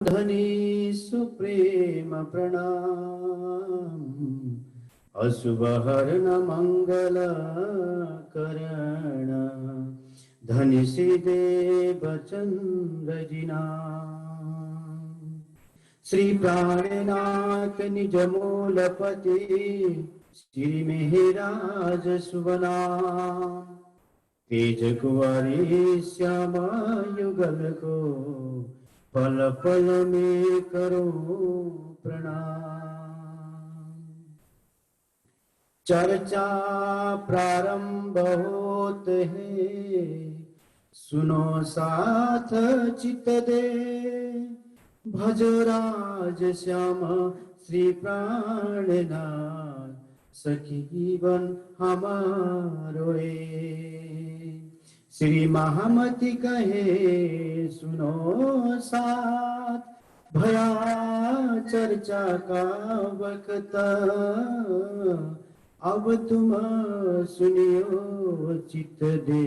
धनी सुप्रेम प्रणाम, अशुभ हरण मंगल करण, धनी श्री देवचंद्र जी नाम। श्री प्राणनाथ निज मूलपति, श्री मेहराज सुवना, तेज कुंवरी श्याम युगल को, पल पल में करो प्रणाम। चर्चा प्रारंभ होत है, सुनो साथ चित दे, भज राज श्याम श्री प्राणनाथ, सखीवन हमारो श्री महामति कहे सुनो साथ, भया चर्चा का वक्त, अब तुम सुनियो चित दे,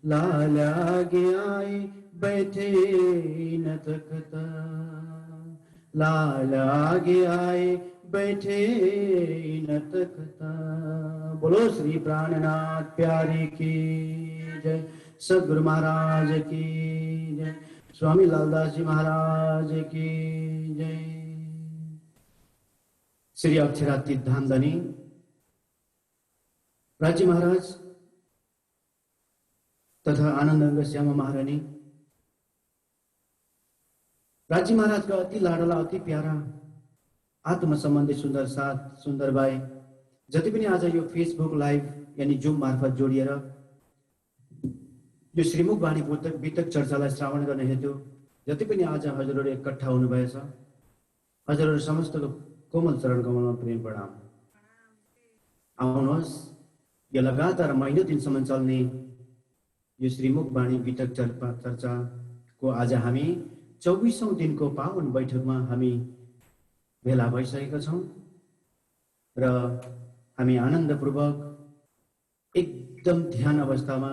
लाल आगे आए बैठे न तकता, लाल आगे आए बैठे न तकता। बोलो श्री प्राणनाथ प्यारे की जय, सद्गुरु महाराज की जय, स्वामी लालदास जी महाराज की जय। श्री अक्षरातीत धामधनी राज्य महाराज तथा आनंदंग श्यामा महारानी, राज्य महाराज का अति लाडला अति प्यारा आत्म सम्बन्धी सुन्दर साथ सुन्दर भाइ जति पनि आज यो फेसबुक लाइभ यानी जुम मार्फत जोडिएर यो श्रीमुख वाणी वितक चर्चालाई श्रावण गर्ने हेतु जति पनि आज हजुरहरू एकट्ठा हुनुभएछ, हजुरहरू समस्तको कोमल चरण कमलमा प्रेम प्रणाम। आउनुहोस्, यो लगातार महिनौ दिनसम्म चल्ने यो श्रीमुख वाणी वितक चर्चाको आज हामी 24औं दिनको पावन बैठकमा हामी भेला भइसकेका छौं र हामी आनन्दपूर्वक एकदम ध्यान अवस्थामा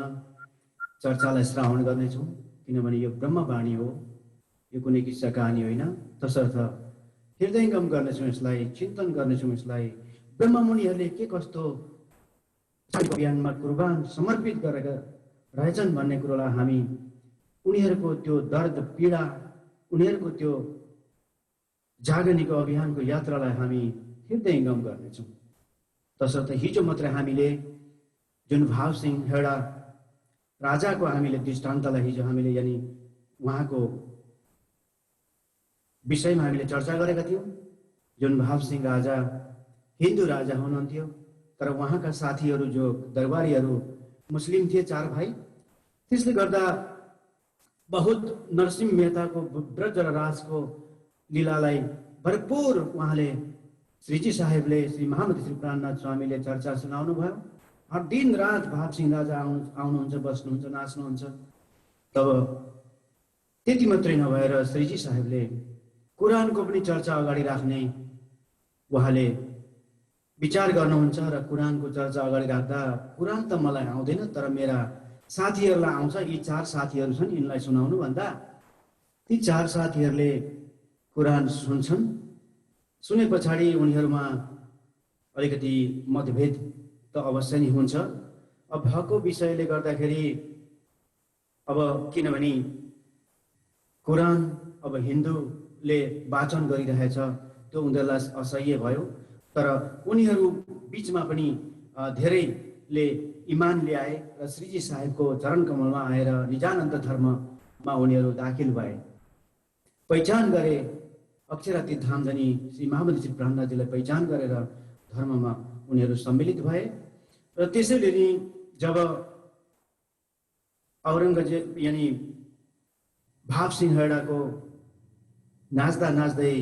चर्चालाई श्रावण गर्नेछौँ, किनभने यो ब्रह्मवाणी हो, यो कुनै किस्सा कहानी होइन। तसर्थ हृदयङ्गम गर्नेछौँ, यसलाई चिन्तन गर्नेछौँ, यसलाई ब्रह्ममुनिहरूले के कस्तो अभियानमा कुर्बान समर्पित गरेका रहेछन् भन्ने कुरोलाई हामी उनीहरूको त्यो दर्द पीडा, उनीहरूको त्यो जागनीको अभियानको यात्रालाई हामी हृदयङ्गम गर्नेछौँ। तसर्थ हिजो मात्र हामीले जुन भाव सिंह हेडा राजाको हामीले दृष्टान्तलाई हिजो हामीले यानी उहाँको विषयमा हामीले चर्चा गरेका थियौँ। जुन भाव सिंह राजा हिन्दू राजा हुनुहुन्थ्यो, तर उहाँका साथीहरू जो दरबारीहरू मुस्लिम थिए, 4 भाइ। त्यसले गर्दा बहुत नरसिंह मेहताको ब्रज र राजको लीलालाई भरपूर उहाँले श्रीजी साहेबले श्री महामती श्री प्राणनाथ स्वामीले चर्चा सुनाउनु भयो। हर दिन रात भाव सिंह राजा आउनुहुन्छ, बस्नुहुन्छ, नाच्नुहुन्छ। तब त्यति मात्रै नभएर श्रीजी साहेबले कुरानको पनि चर्चा अगाडि राख्ने उहाँले विचार गर्नुहुन्छ र कुरानको चर्चा अगाडि राख्दा कुरान त मलाई आउँदैन, तर मेरा साथीहरूलाई आउँछ, यी 4 साथीहरू छन्, यिनलाई सुनाउनु भन्दा ती 4 साथीहरूले कुरान सुन्छन्। सुने पछाडि उनीहरूमा अलिकति मतभेद त अवश्य नै हुन्छ। अब भएको विषयले गर्दाखेरि अब किनभने कुरान अब हिन्दूले वाचन गरिरहेछ, त्यो उनीहरूलाई असह्य भयो। तर उनीहरू बीचमा पनि धेरैले इमान ल्याए र श्रीजी साहेबको चरण कमलमा आएर निजानन्द धर्ममा उनीहरू दाखिल भए, पहिचान गरे। अक्षरातीत धामधनी श्री महामती श्री प्राणनाथजीलाई पहिचान गरेर धर्ममा उनीहरू सम्मिलित भए। र त्यसैले नि जब औरङ्गजेब यानी भाव सिंह हेडाको नाच्दा नाच्दै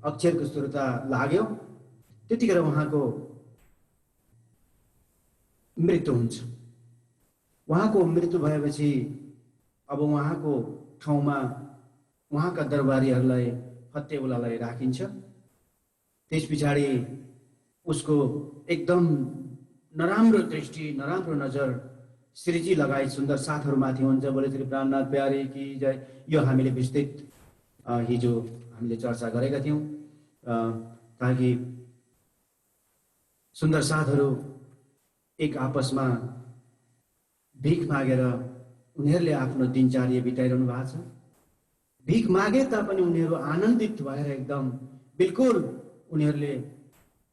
अक्षरको सुरता लाग्यो, त्यतिखेर उहाँको मृत्यु हुन्छ। उहाँको मृत्यु भएपछि अब उहाँको ठाउँमा उहाँका दरबारीहरूलाई हत्याउलालाई राखिन्छ। त्यस पछाडि उसको एकदम नराम्रो दृष्टि, नराम्रो नजर श्रीजी लगायत सुन्दर साथहरूमाथि हुन्छ। बोले श्री प्राणनाथ प्यारे की जय। यो हामीले विस्तृत हिजो हामीले चर्चा गरेका थियौँ। ताकि सुन्दर साथहरू एक आपसमा भिख मागेर उनीहरूले आफ्नो दिनचर्या बिताइरहनु भएको छ। भिख मागे तापनि उनीहरू आनन्दित भएर एकदम बिल्कुल उनीहरूले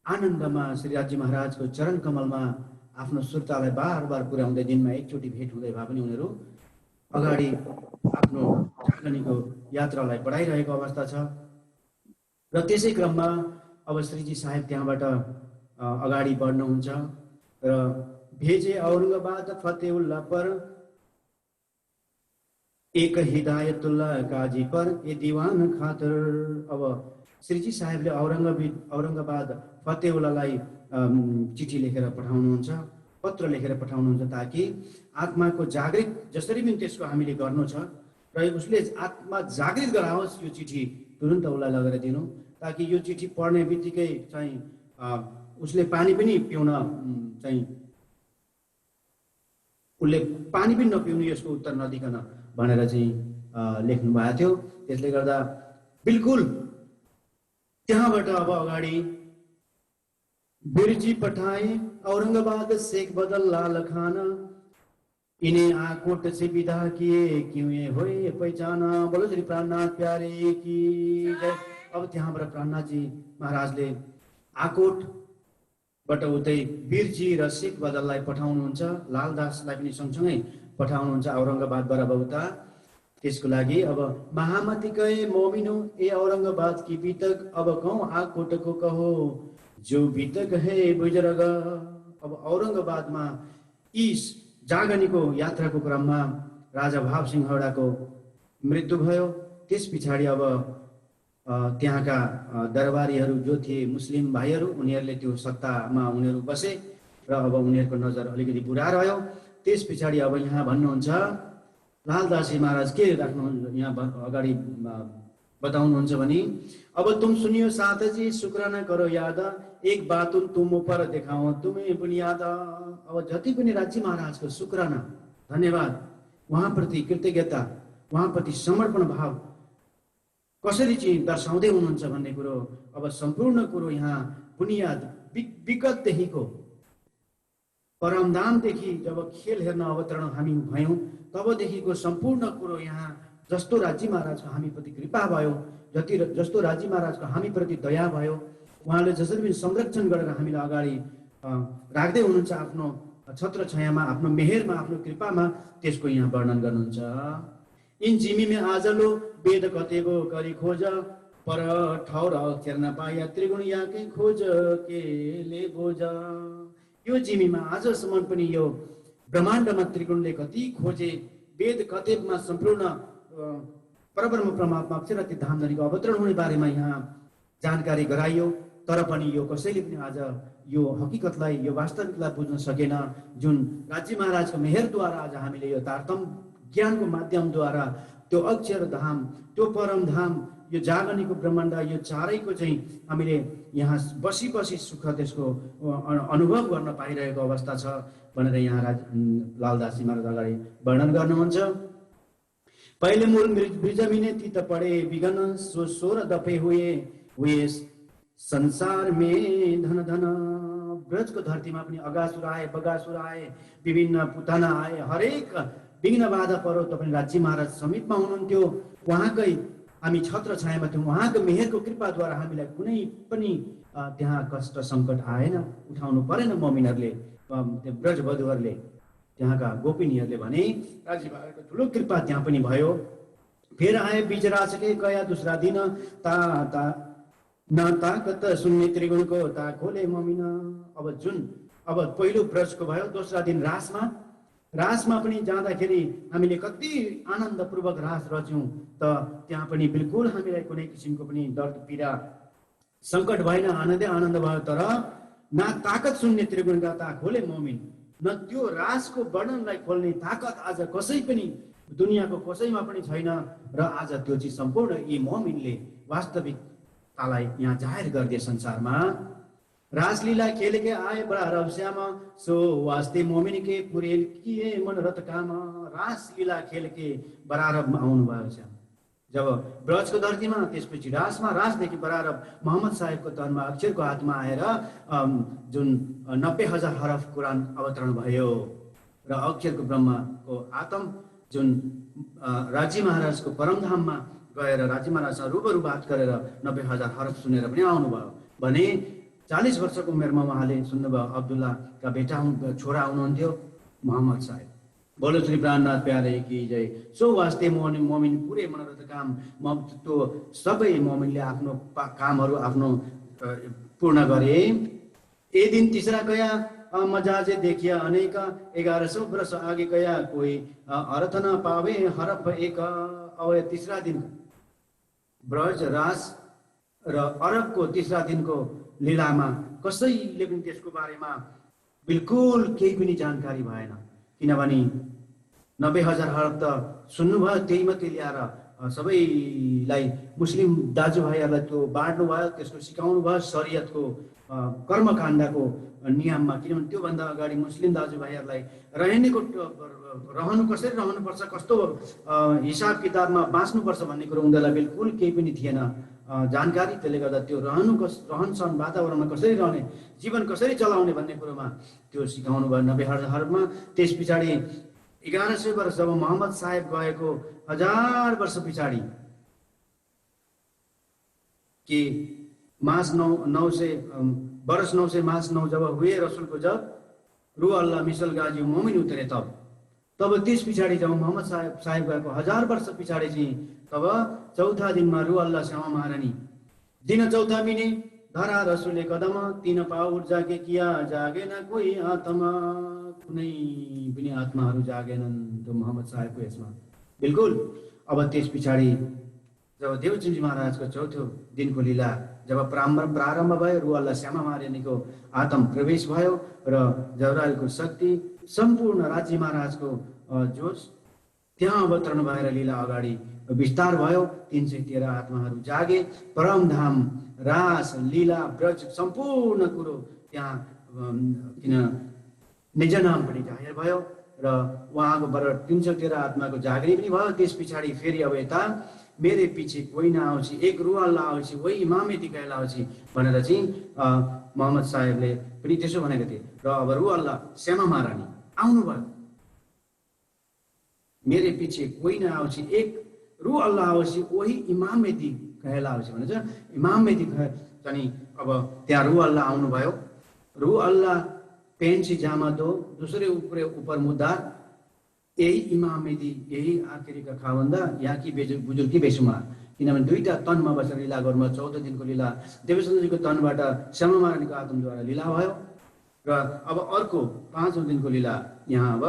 आनन्दमा श्रीराजी महाराजको चरण कमलमा आफ्नो सुर्तालाई बार बार पुर्याउँदै दिनमा एकचोटि भेट हुँदै भए पनि उनीहरू अगाडि आफ्नो जागनीको यात्रालाई बढाइरहेको अवस्था छ। र त्यसै क्रममा अब श्रीजी साहेब त्यहाँबाट अगाडि बढ्नुहुन्छ र भेजे औरंगाबाद फतेहुल्ला पर एक हिदायतुल्ला काजी पर ए दीवान खातर। अब श्रीजी साहेबले औरंगाबाद फतेहुल्लालाई चिठी लेखेर पठाउनुहुन्छ, पत्र लेखेर पठाउनुहुन्छ, ताकि आत्माको जागृत जसरी पनि त्यसको हामीले गर्नु छ र उसले आत्मा जागृत गराओस्। यो चिठी तुरन्त उसलाई लगेर दिनु, ताकि यो चिठी पढ्ने बित्तिकै चाहिँ उसले पानी पनि पिउन चाहिँ उसले पानी पनि नपिउनु यसको उत्तर नदिकन भनेर चाहिँ लेख्नु भएको थियो। त्यसले गर्दा बिल्कुल त्यहाँबाट अब अगाडि बिरजी पठाए औरंगाबाद शेख बदल लाल खान, इन्हें आकोट से विदा किए क्यों ये होए पहचाना। बोलो श्री प्राणनाथ प्यारे की जय। अब त्यहाँबाट प्राणनाथजी महाराजले आकोटबाट उतै बिरजी र शेख बदललाई पठाउनुहुन्छ, लालदासलाई पनि सँगसँगै पठाउनुहुन्छ औरंगाबादबाट अब उता। त्यसको लागि अब महामती कहे मोमिनो ए औरंगाबाद की बीतक, अब कहूँ आकोट को कहो जो बीतक है बुजुर्ग। अब औरंगाबादमा यी जागनीको यात्राको क्रममा राजा भावसिंह हौडाको मृत्यु भयो। त्यस पछाडि अब त्यहाँका दरबारीहरू जो थिए मुस्लिम भाइहरू, उनीहरूले त्यो सत्तामा उनीहरू बसे र अब उनीहरूको नजर अलिकति बुरा रह्यो। त्यस पछाडि अब यहाँ भन्नुहुन्छ लालदासजी महाराज के राख्नुहुन्छ यहाँ अगाडि बताउनुहुन्छ भने, अब तुम सुनियो साथ जी शुक्राना करो याद, एक बात तुम ऊपर देखाओ तुम्हें बुनियाद। अब जति पनि राज्य महाराजको शुक्राना, धन्यवाद, उहाँप्रति कृतज्ञता, उहाँप्रति समर्पण भाव कसरी चाहिँ दर्शाउँदै हुनुहुन्छ भन्ने कुरो अब सम्पूर्ण कुरो यहाँ बुनियाद विगतदेखिको परमधामदेखि जब खेल हेर्न अवतरण हामी भयौँ तबदेखिको सम्पूर्ण कुरो यहाँ जस्तो राज्य महाराजको हामीप्रति कृपा भयो, जस्तो राज्य महाराजको हामीप्रति दया भयो, उहाँले जसरी पनि संरक्षण गरेर हामीलाई अगाडि राख्दै हुनुहुन्छ आफ्नो छत्र छायामा, आफ्नो मेहेरमा, आफ्नो कृपामा, त्यसको यहाँ वर्णन गर्नुहुन्छ। इन जिमी में आजलो वेद कतेको करी खोज, पर ठौर अक्षर नपाया त्रिगुण याकै खोज के ले बोझ। यो जिमीमा आजसम्म पनि यो ब्रह्माण्डमा त्रिगुणले कति खोजे, वेद कतेकमा सम्पूर्ण परब्रह्म परमात्मा अक्षराति धामधनीको अवतरण हुने बारेमा यहाँ जानकारी गराइयो। तर पनि यो कसैले पनि आज यो हकीकतलाई, यो वास्तविकलाई बुझ्न सकेन, जुन राज्य महाराजको मेहेरद्वारा आज हामीले यो तारतम ज्ञानको माध्यमद्वारा त्यो अक्षर धाम, त्यो परम धाम, यो जागनीको ब्रह्माण्ड, यो चारैको चाहिँ हामीले यहाँ बसी बसी सुख त्यसको अनुभव गर्न पाइरहेको अवस्था छ भनेर यहाँ लालदासजी महाराज अगाडि वर्णन गर्नुहुन्छ। पहिले मूल ब्रिजमिने तीत पड़े विघन, सो सोर दफे हुए संसार में धन धन। ब्रजको धरतीमा पनि अगासुर आए, बगासुर आए, विभिन्न पुतना आए, हरेक विघ्न बाधा परो तपाईँ राज्य महाराज समीपमा हुनुहुन्थ्यो, उहाँकै हामी छत्र छायामा थियौँ, उहाँको मेहेरको कृपाद्वारा हामीलाई कुनै पनि त्यहाँ कष्ट सङ्कट आएन, उठाउनु परेन। मोमिनहरूले, ब्रजवधुहरूले, त्यहाँका गोपिनीहरूले भने राज्य महाराजको ठुलो कृपा त्यहाँ पनि भयो। फेर आए बिजराजकै कया दूसरा दिन, ता ता न ताकत सुन्ने त्रिगुणको ता खोले मोमिन। अब पहिलो ब्रजको भयो, दोस्रा दिन रासमा पनि जाँदाखेरि हामीले कति आनन्दपूर्वक रास रच्यौँ, त त्यहाँ पनि बिल्कुल हामीलाई कुनै किसिमको पनि दर्द पीडा सङ्कट भएन, आनन्दै आनन्द भयो। तर न ताकत सुन्ने त्रिगुणका ता खोले मोमिन, न त्यो रासको वर्णनलाई खोल्ने ताकत आज कसै पनि दुनियाँको कसैमा पनि छैन। र आज त्यो चाहिँ सम्पूर्ण यी मोमिनले वास्तविकतालाई यहाँ जाहेर गरिदिए संसारमा। रासलीला खेल के आए बड़ा रब श्यामा, सो वास्ते मोमिन के पुरेल किए मनोरथ काम। रासलीला खेल के बरारबमा आउनु भयो श्याम, जब ब्रजको धरतीमा, त्यसपछि राजमा, राजदेखि बराएर मोहम्मद साहेबको तनमा अक्षरको हातमा आएर जुन 90,000 हरफ कुरान अवतरण भयो र अक्षरको ब्रह्मको आत्म जुन राजी महाराजको परमधाममा गएर राजी महाराजसँग रूबरू बात गरेर 90,000 हरफ सुनेर पनि आउनुभयो भने 40 वर्षको उमेरमा उहाँले सुन्नुभयो अब्दुल्लाका बेटा छोरा हुनुहुन्थ्यो मोहम्मद साहेब। बोलो श्री प्राणनाथ प्यारे की जय। सो वास्ते मोमिन पुरै मनोरथ काम त्यो सबै मोमिनले आफ्नो कामहरू आफ्नो पूर्ण गरे। ए दिन तीसरा गया मजाजे देखिया अनेक 1100 वर्ष आगे गया कोई अर्थ न पावे हरफ एक अब तीसरा दिन ब्रज राज र अरबको तीसरा दिनको लीलामा कसैले पनि त्यसको बारेमा बिल्कुल केही पनि जानकारी भएन, किनभने 90,000 हरफ त सुन्नुभयो, त्यही मात्रै ल्याएर सबैलाई मुस्लिम दाजुभाइहरूलाई त्यो बाँड्नु भयो, त्यसको सिकाउनु भयो शरियतको कर्मकाण्डको नियममा। किनभने त्योभन्दा अगाडि मुस्लिम दाजुभाइहरूलाई रहनु कसरी रहनुपर्छ, कस्तो हिसाब किताबमा बाँच्नुपर्छ भन्ने कुरो उनीहरूलाई बिल्कुल केही पनि थिएन जानकारी। त्यसले गर्दा त्यो रहनसहन वातावरणमा कसरी रहने, जीवन कसरी चलाउने भन्ने कुरोमा त्यो सिकाउनु भयो 90,000 हरफमा। त्यस पछाडि 1100 वर्ष जब मोहम्मद साहेब गएको 1000 वर्ष पछाडि कि मास 900 मास 9 जब हुए रसुलको जब रू अल्लाह मिसल गाजी मोमिन उतरे तब त्यस पछाडि जब मोहम्मद साहेब गएको 1000 वर्ष पछाडि चाहिँ तब चौथा दिनमा रू अल्लाह श्यामा महारानी दिन चौथा मिने धरा रसुले कदम 3 पाउर जागे किया जागे न कोही आत्मा, कुनै पनि आत्माहरू जागेनन् त्यो मोहम्मद साहेबको यसमा बिल्कुल। अब त्यस पछाडि जब देवचन्द्र महाराजको चौथो दिनको लीला जब प्रारम्भ भयो, रू अल्लाह श्यामा महारानीको आत्म प्रवेश भयो र जबराइलको शक्ति सम्पूर्ण राज्य महाराजको जोश त्यहाँ अवतरण भएर लीला अगाडि विस्तार भयो। 313 आत्माहरू जागे, परमधाम रास लीला ब्रज सम्पूर्ण कुरो त्यहाँ किन निज नाम पनि जाहेर भयो र उहाँको बाट 313 आत्माको जागरी पनि भयो। त्यस पछाडि फेरि अब यता मेरे पछि कोही नआउँछ, एक रू अल्लाह आउँछ, वही इमामेती कहलाउँछ भनेर चाहिँ मोहम्मद साहेबले पनि त्यसो भनेको थिए। र अब रू अल्लाह श्यामा महारानी आउनुभयो, मेरे पछि कोही नआउँछ, एक रू अल्लाह आउँछ, वही इमामेती कहलाउँछ भनेर इमामेती चाहिँ अब त्यहाँ रू अल्लाह आउनुभयो। रू अल्लाह पेन्सी जामा दो दूसरे ऊपर मुद्दा, यही इमामेदी यही आखिरी का खावन्दा यहाँ की बुजुर्गी बेसुमार। किनभने दुईटा तनमा बसेर लीला गर्नु 14 दिनको लीला देवचन्द्रजीको तनबाट श्यामा महारानीको आत्मद्वारा लीला भयो र अब अर्को 5औं दिनको लीला यहाँ अब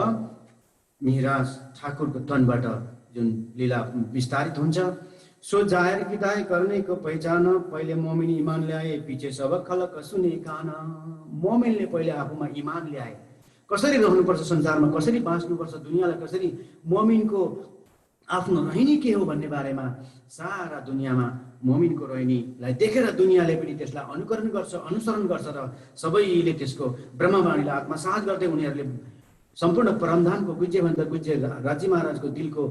मिहिराज ठाकुरको तनबाट जुन लीला विस्तारित हुन्छ। सो जाहिर किदाय करने को पहिचान, पहिले मोमिन इमान ल्याए पछि सब खलक सुने कान। मोमिनले पहिले आफूमा इमान ल्याए, कसरी रहनुपर्छ संसारमा, कसरी बाँच्नुपर्छ, दुनियाँलाई कसरी, मोमिनको आफ्नो रहनी के हो भन्ने बारेमा सारा दुनियाँमा मोमिनको रहनीलाई देखेर दुनियाँले पनि त्यसलाई अनुकरण गर्छ, अनुसरण गर्छ र सबैले त्यसको ब्रह्मवाणीलाई आत्मसात गर्दै उनीहरूले सम्पूर्ण परमधामको गुज्जेभन्दा गुज्जे राज्य महाराजको दिलको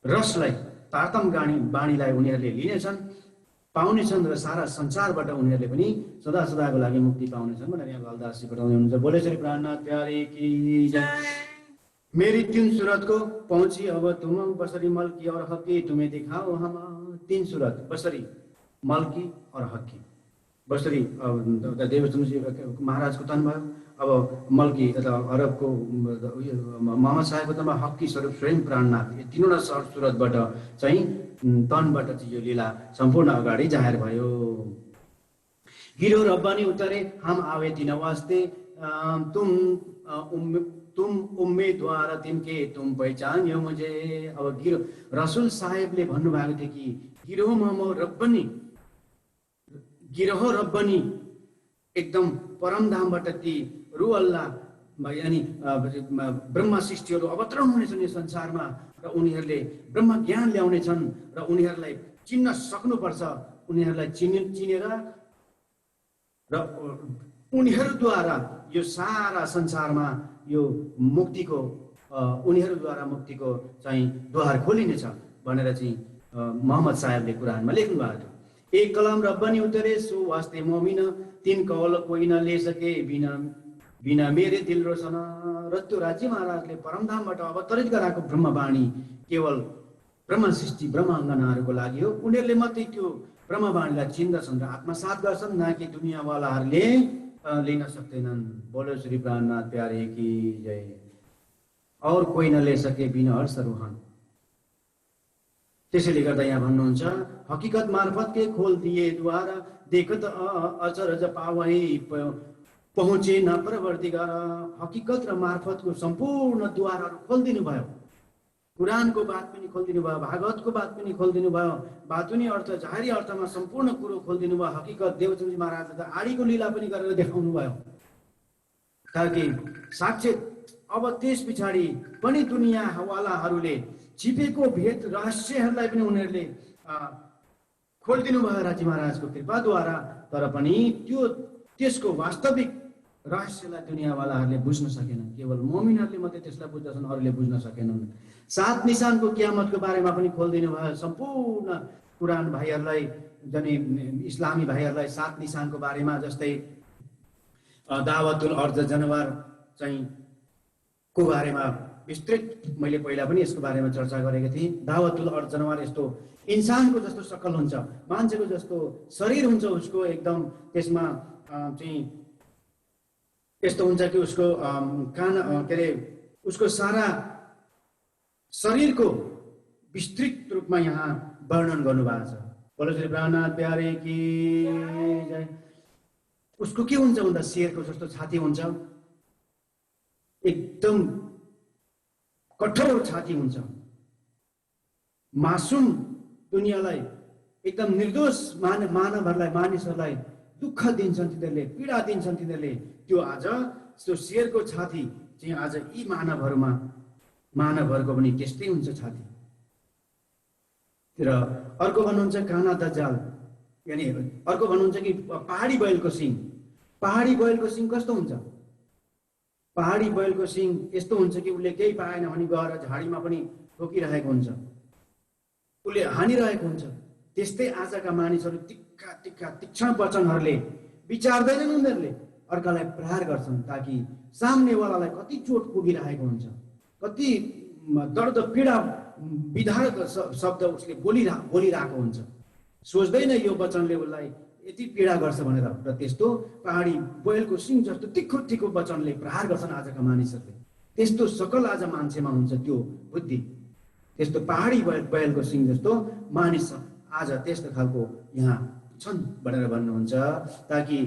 रसलाई तारतम बाणीलाई उनीहरूले लिनेछन्, पाउनेछन् र सारा संसारबाट उनीहरूले पनि सदा सदाको लागि मुक्ति पाउनेछन् भनेर यहाँ लालदासजी बताउँदै हुनुहुन्छ। बोले श्री प्राणनाथ प्यारे की जय। मेरी 3 सूरत को पहुंची अब तुम, बसरी मलकी और हकी तुम्हें दिखाओ हम। 3 सूरत बसरी मलकी और हकी। बसरी देवचन्द्रजी महाराजको तन भयो, अब मलकी अरबको मोहम्मद साहेबको तनमा हकी स्वरूप स्वयं प्राणनाथ, यो तीनवटा सूरतबाट चाहिँ तनबाट चाहिँ यो लीला सम्पूर्ण अगाडि जाहेर भयो। गिरो रब्बानी उतरे हम आवे दिन वास्ते, तुम उम्मीदवार तिनके तुम पहिचान्यो मुझे। अब गिरो रसुल साहेबले भन्नुभएको थियो कि गिरोहमा म रब्बनी, गिरोह रब्बनी एकदम परमधामबाट ती रू अल्लाह यानी ब्रह्म सृष्टिहरू अवतरण हुनेछन् यो संसारमा र उनीहरूले ब्रह्म ज्ञान ल्याउनेछन् र उनीहरूलाई चिन्न सक्नुपर्छ। उनीहरूलाई चिनेर र उनीहरूद्वारा यो सारा संसारमा यो मुक्तिको उनीहरूद्वारा मुक्तिको चाहिँ द्वार खोलिनेछ भनेर चाहिँ मोहम्मद साहेबले कुरानमा लेख्नु भएको थियो। एक कलाम रब्बनी उतरे सो वास्ते मोमिन, तीन कौल कोही न ले सके बिना बिना मेरे दिल रोशन। र त्यो राज्य महाराजले परमधामबाट अवतरित गराएको ब्रह्मवाणी केवल ब्रह्म सृष्टि ब्रह्म अङ्गनाहरूको लागि हो। उनीहरूले मात्रै त्यो ब्रह्मवाणीलाई चिन्दछन् र आत्मसात गर्छन्, न कि दुनियाँवालाहरूले लिन सक्दैनन्। बोलो श्री प्राणनाथ प्यारे की जय। और कोही नले सके बिना हर्ष रोहन। त्यसैले गर्दा यहाँ भन्नुहुन्छ, हकीकत मार्फत के खोल दिए द्वार, देखत अचरज पावै पहुँचे न परवर्तिगार। हकीकत र मार्फतको सम्पूर्ण द्वारहरू खोलिदिनु भयो। कुरानको बात पनि खोलिदिनु भयो, भागवतको बात पनि खोलिदिनु भयो, बातुनी अर्थ जाहेरी अर्थमा सम्पूर्ण कुरो खोलिदिनु भयो। हकीकत देवचन्द्रजी महाराजले त आडीको लीला पनि गरेर देखाउनु भयो, ताकि साक्षात अब त्यस पछाडि पनि दुनियाँ हवालाहरूले छिपेको भेद रहस्यहरूलाई पनि उनीहरूले खोलिदिनु भयो राज्य महाराजको कृपाद्वारा। तर पनि त्यसको वास्तविक रहस्यलाई दुनियाँवालाहरूले बुझ्न सकेनन्। केवल मोमिनहरूले मात्रै त्यसलाई बुझ्दछन्, अरूले बुझ्न सकेनन्। सात निशानको कियामतको बारेमा पनि खोलिदिनु भयो सम्पूर्ण कुरान भाइहरूलाई, जने इस्लामी भाइहरूलाई सात निशानको बारेमा। जस्तै दावतुल अर्ज जनावर चाहिँ को बारेमा विस्तृत मैले पहिला पनि यसको बारेमा चर्चा गरेको थिएँ। दावतुल अर्ज जनावर यस्तो इन्सानको जस्तो शकल हुन्छ, मान्छेको जस्तो शरीर हुन्छ उसको एकदम। त्यसमा चाहिँ यस्तो हुन्छ कि उसको कान के अरे उसको सारा शरीरको विस्तृत रूपमा यहाँ वर्णन गर्नुभएको छ। बोलो श्री प्राणनाथ प्यारे की जय। उसको के हुन्छ भन्दा शेरको जस्तो छाती हुन्छ, एकदम कठोर छाती हुन्छ। मासुम दुनियाँलाई एकदम निर्दोष मानवहरूलाई मानिसहरूलाई दुःख दिन्छन् तिनीहरूले, पीडा दिन्छन् तिनीहरूले। त्यो आज त्यो शेरको छाती चाहिँ आज यी मानवहरूको पनि त्यस्तै हुन्छ छाती। र अर्को भन्नुहुन्छ काना दज्जाल, यानि अर्को भन्नुहुन्छ कि पहाडी बैलको सिङ। पहाडी बैलको सिङ कस्तो हुन्छ? पहाडी बैलको सिङ यस्तो हुन्छ कि उसले केही पाएन भने गएर झाडीमा पनि ठोकिरहेको हुन्छ, उसले हानिरहेको हुन्छ। त्यस्तै आजका मानिसहरू तीक्ष्ण वचनहरूले विचार्दैनन्, उनीहरूले अर्कालाई प्रहार गर्छन्, ताकि सामनेवालालाई कति चोट पुगिरहेको हुन्छ, कति दर्द पीडा विधारक शब्द उसले बोलिरहेको हुन्छ। सोच्दैन यो वचनले उसलाई यति पीडा गर्छ भनेर। र त्यस्तो पहाडी बैलको सिङ जस्तो तिखो वचनले प्रहार गर्छन् आजका मानिसहरूले। त्यस्तो सकल आज मान्छेमा हुन्छ त्यो बुद्धि। त्यस्तो पहाडी बैलको सिङ जस्तो मानिस आज त्यस्तो खालको यहाँ छन् भनेर भन्नुहुन्छ, ताकि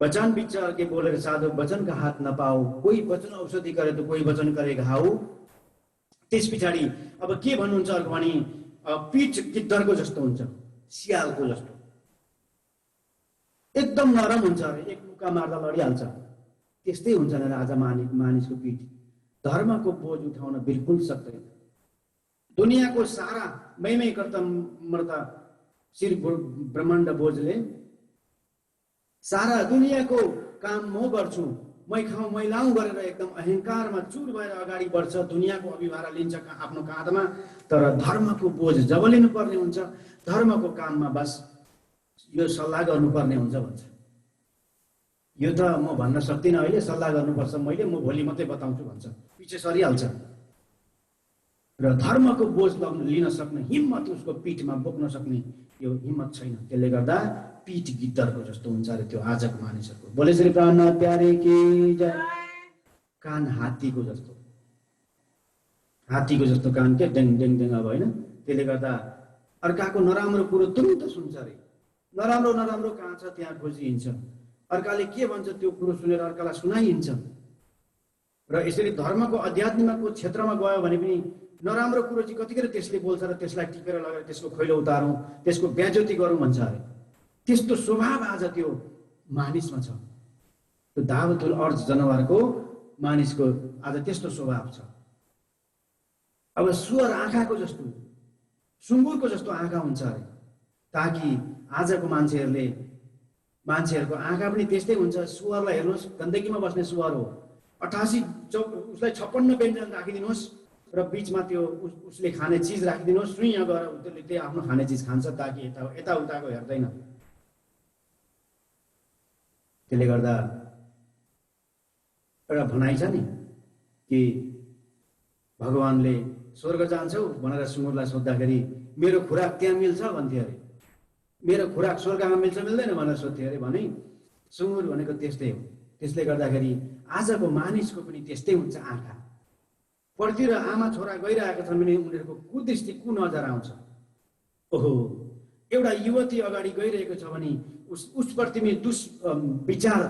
वचन विचार के बोलेर साधु वचन का हात नपाऊ, कोही वचन औषधि करे तो कोही वचन करे घाउ। त्यस पछाडि अब के भन्नुहुन्छ अर्को भने पीठ गिद्धरको जस्तो हुन्छ, सियालको जस्तो एकदम नरम हुन्छ, एक मुक्का मार्दा लडिहाल्छ। त्यस्तै हुन्छ नि आज मानिसको पीठ। धर्मको बोझ उठाउन बिल्कुल सक्दैन। दुनियाँको सारा मैमै कर्ता मर्दा श्री ब्रह्माण्ड बोझले सारा दुनियाँको काम म गर्छु, मै खाउँ मै लाउँ गरेर एकदम अहङ्कारमा चुर भएर अगाडि बढ्छ, दुनियाँको अभिभार लिन्छ आफ्नो काँधमा। तर धर्मको बोझ जब लिनुपर्ने हुन्छ, धर्मको काममा बस यो सल्लाह गर्नुपर्ने हुन्छ भन्छ। यो त म भन्न सक्दिनँ, अहिले सल्लाह गर्नुपर्छ मैले, म भोलि मात्रै बताउँछु भन्छ, पछि सरिहाल्छ। र धर्मको बोझ लिन सक्ने हिम्मत उसको पीठमा बोक्न सक्ने यो हिम्मत छैन। त्यसले गर्दा पीठ गिद्धरको जस्तो हुन्छ अरे त्यो आजको मानिसहरूको। बोले श्री प्राणनाथ प्यारे की जय। कान हात्तीको जस्तो, हात्तीको जस्तो कान के डेङ डेङ डेङ अब होइन। त्यसले गर्दा अर्काको नराम्रो कुरो तुरुन्त सुन्छ अरे, नराम्रो नराम्रो कहाँ छ त्यहाँ खोजिहिन्छ, अर्काले के भन्छ त्यो कुरो सुनेर अर्कालाई सुनाइहिन्छ। र यसरी धर्मको अध्यात्मको क्षेत्रमा गयो भने पनि नराम्रो कुरो चाहिँ कतिखेर त्यसले बोल्छ र त्यसलाई टिपेर लगेर त्यसको खैलो उतारौँ, त्यसको बेइज्जती गरौँ भन्छ अरे। त्यस्तो स्वभाव आज त्यो मानिसमा छ। त्यो दावतुल अर्ज जनावरको मानिसको आज त्यस्तो स्वभाव छ। अब सुअर आँखाको जस्तो, सुँगुरको जस्तो आँखा हुन्छ अरे, ताकि आजको मान्छेहरूको आँखा पनि त्यस्तै हुन्छ। सुअरलाई हेर्नुहोस्, गन्दगीमा बस्ने सुअर हो, 88 उसलाई 56 व्यञ्जन राखिदिनुहोस्, र बिचमा त्यो उसले खाने चिज राखिदिनुहोस्, सुई यहाँ गएर उसले त्यही आफ्नो खाने चिज खान्छ ताकि यताउताको हेर्दैन। त्यसले गर्दा एउटा भनाइ छ नि कि भगवानले स्वर्ग जान्छौ भनेर सुँगुरलाई सोद्धाखेरि मेरो खुराक त्यहाँ मिल्छ भन्थ्यो अरे, मेरो खुराक स्वर्गमा मिल्छ मिल्दैन भनेर सोध्थ्यो अरे। भने सुँगुर भनेको त्यस्तै हो। त्यसले गर्दाखेरि आजको मानिसको पनि त्यस्तै हुन्छ। आँखा पढ्तिर आमा छोरा गइरहेको छ भने उनीहरूको कुदृष्टि कुनजर आउँछ। ओहो, एउटा युवती अगाडि गइरहेको छ भने उसप्रति विचार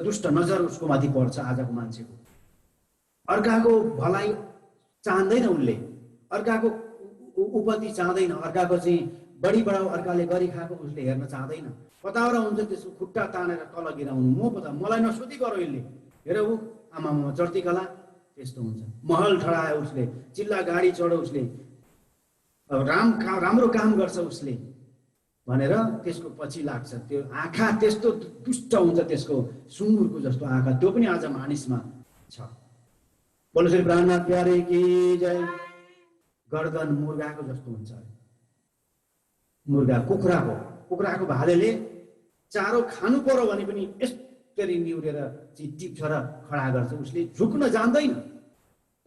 दुष्ट नजर उसको माथि पर्छ आजको मान्छेको। अर्काको भलाइ चाहँदैन उसले, अर्काको उपति चाहँदैन, अर्काको चाहिँ बढी बढाउ अर्काले गरी खाएको उसले हेर्न चाहँदैन। कताबाट हुन्छ त्यसको खुट्टा तानेर तल गिराउनु, म पता मलाई नसोधी गर यसले, हेर ऊ आमामा चर्ती कला त्यस्तो हुन्छ। महल ठडायो उसले, चिल्ला गाडी चढो उसले, राम्रो काम गर्छ उसले भनेर त्यसको पछि लाग्छ। त्यो आँखा त्यस्तो दुष्ट हुन्छ, त्यसको सुँगुरको जस्तो आँखा त्यो पनि आज मानिसमा छ। बोलो श्री प्राणनाथ प्यारे की जय। गर्दन मुर्गाको जस्तो हुन्छ, मुर्गा कुखुराको भालेले चारो खानु पर्यो भने पनि यसरी निहुरेर टिप्छ र खडा गर्छ, उसले झुक्न जान्दैन।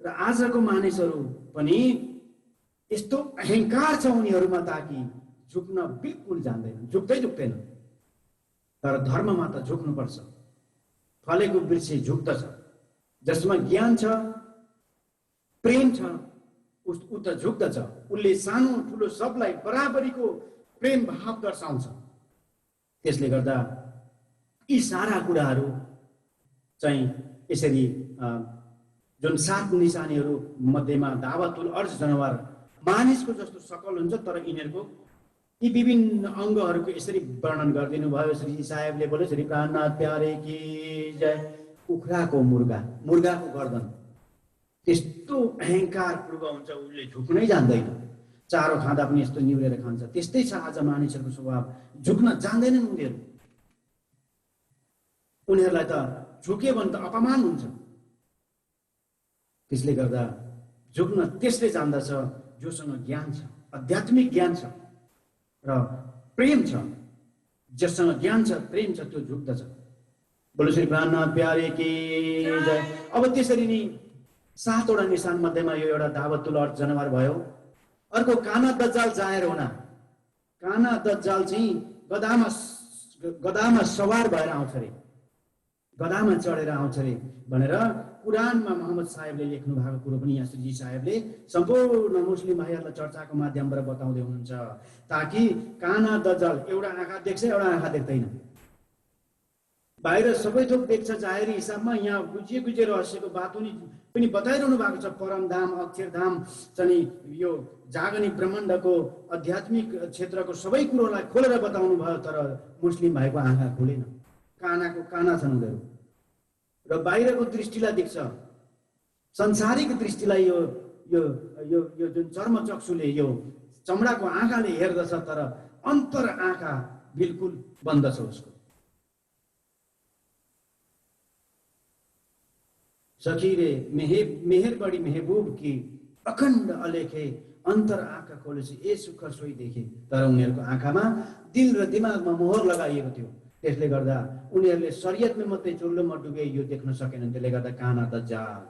र आजको मानिसहरू पनि यस्तो अहंकार छ उनीहरूमा ताकि झुक्न बिल्कुल जान्दैन, झुक्दैन। तर धर्ममा त झुक्नुपर्छ। फलेको वृक्ष झुक्दछ, जसमा ज्ञान छ प्रेम छ ऊ त झुक्दछ। उसले सानो ठुलो सबलाई बराबरीको प्रेम भाव दर्शाउँछ। त्यसले गर्दा यी सारा कुराहरू चाहिँ यसरी जुन 7 निशानीहरू मध्येमा दावतुल अर्ज जनावर मानिसको जस्तो सकल हुन्छ, तर यिनीहरूको यी विभिन्न अङ्गहरूको यसरी वर्णन गरिदिनु भयो श्री साहेबले। बोले श्री प्राणनाथ प्यारे की जय। कुखुराको मुर्गाको गर्दन त्यस्तो अहंकार पूर्व हुन्छ, उसले झुक्नै जान्दैन। चारो खाँदा पनि यस्तो निहुरेर खान्छ। त्यस्तै छ आज मानिसहरूको स्वभाव, झुक्न जान्दैनन् उनीहरू। उनीहरूलाई त झुक्यो भने त अपमान हुन्छ। त्यसले गर्दा झुक्न त्यसले जान्दछ जोसँग ज्ञान छ, आध्यात्मिक ज्ञान छ र प्रेम छ। जससँग ज्ञान छ प्रेम छ त्यो झुक्दछ। बोलो श्री प्राणनाथ प्यारे की जय। अब त्यसरी नै 7 वटा निशान मध्येमा यो एउटा दावतुल अर्ज जनावर भयो। अर्को काना दज्जाल जाहेर हुना। काना दज्जाल चाहिँ गधामा सवार भएर आउँछ अरे, गधामा चढेर आउँछ अरे भनेर कुरानमा मोहम्मद साहेबले लेख्नु भएको कुरो पनि यहाँ श्रीजी साहेबले सम्पूर्ण मुस्लिम भाइहरूलाई चर्चाको माध्यमबाट बताउँदै हुनुहुन्छ। ताकि काना दज्जाल एउटा आँखा देख्छ, एउटा आँखा देख्दैन। बाहिर सबै थोक देख्छ जाहेरी हिसाबमा, यहाँ गुजिए रहस्यको बात पनि बताइरहनु भएको छ। परमधाम, अक्षरधाम चाहिँ यो जागनिक ब्रह्माण्डको आध्यात्मिक क्षेत्रको सबै कुरोलाई खोलेर बताउनु भयो। तर मुस्लिम भाइको आँखा खुलेन, काना छन् उनीहरू। र बाहिरको दृष्टिलाई देख्छ, संसारिक दृष्टिलाई यो यो यो यो जुन चर्मचक्षुले यो चमडाको आँखाले हेर्दछ, तर अन्तर आँखा बिल्कुल बन्द छ उसको। सखीरे मेहर बड़ी महबूब की अखण्ड अलेखे अन्तर आँखा खोलेपछि ए सुख सोही देखे। तर उनीहरूको आँखामा दिल र दिमागमा मोहर लगाइएको थियो। त्यसले गर्दा उनीहरूले शरीयतमा मात्रै चुल्लोमा डुबे यो देख्न सकेनन्। त्यसले गर्दा काना दज्जाल,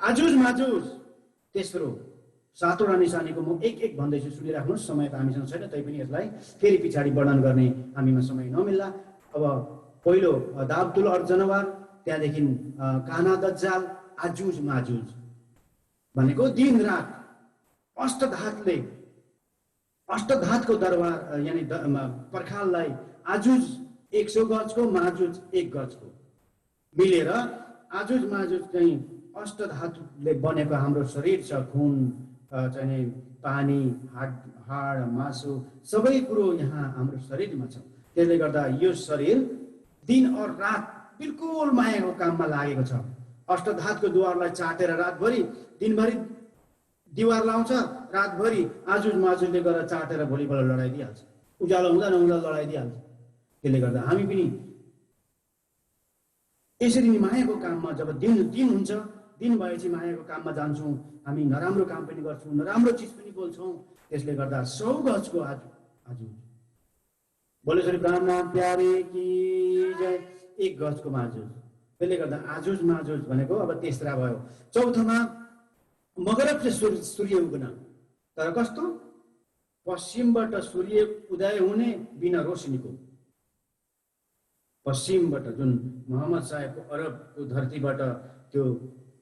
आजुज माजुज। तेस्रो 7 वटा निशानीको म एक भन्दैछु, सुनिराख्नुहोस्। समय त हामीसँग छैन, तैपनि यसलाई फेरि पछाडि वर्णन गर्ने हामीमा समय नमिल्ला। अब पहिलो दावतुल अर्ज जनावर, त्यहाँदेखि काना दज्जाल, आजुज माजुज भनेको दिन रात अष्टधातको दरबार यानी पर्खाललाई आजुज 100 गजको, माजुज 1 गजको मिलेर आजुज माजुज चाहिँ अष्टधातुले बनेको हाम्रो शरीर छ। खुन चाहिँ पानी, हाड मासु सबै कुरो यहाँ हाम्रो शरीरमा छ। त्यसले गर्दा यो शरीर दिन और रात बिल्कुल मायाको काममा लागेको छ। अष्टधातको द्वारलाई चाटेर रातभरि, दिनभरि दिवार लाउँछ, रातभरि आजुज माजुजले गरेर चाटेर भोलिपल्ट लडाइदिइहाल्छ। उज्यालो हुँदा नहुँदा लडाइदिइहाल्छ। त्यसले गर्दा हामी पनि यसरी नै मायाको काममा जब दिन हुन्छ दिन भएपछि मायाको काममा जान्छौँ, हामी नराम्रो काम पनि गर्छौँ, नराम्रो चिज पनि बोल्छौँ। त्यसले गर्दा 100 गजको आज बोले सरी प्राणनाथ प्यारे की जय 1 गजको माजुज। त्यसले गर्दा आजुज माजुज भनेको अब तेस्रा भयो। चौथोमा मगरब चाहिँ सूर्य उग्न, तर कस्तो पश्चिमबाट सूर्य उदय हुने बिना रोशनीको। पश्चिमबाट जुन मोहम्मद साहेबको अरबको धरतीबाट त्यो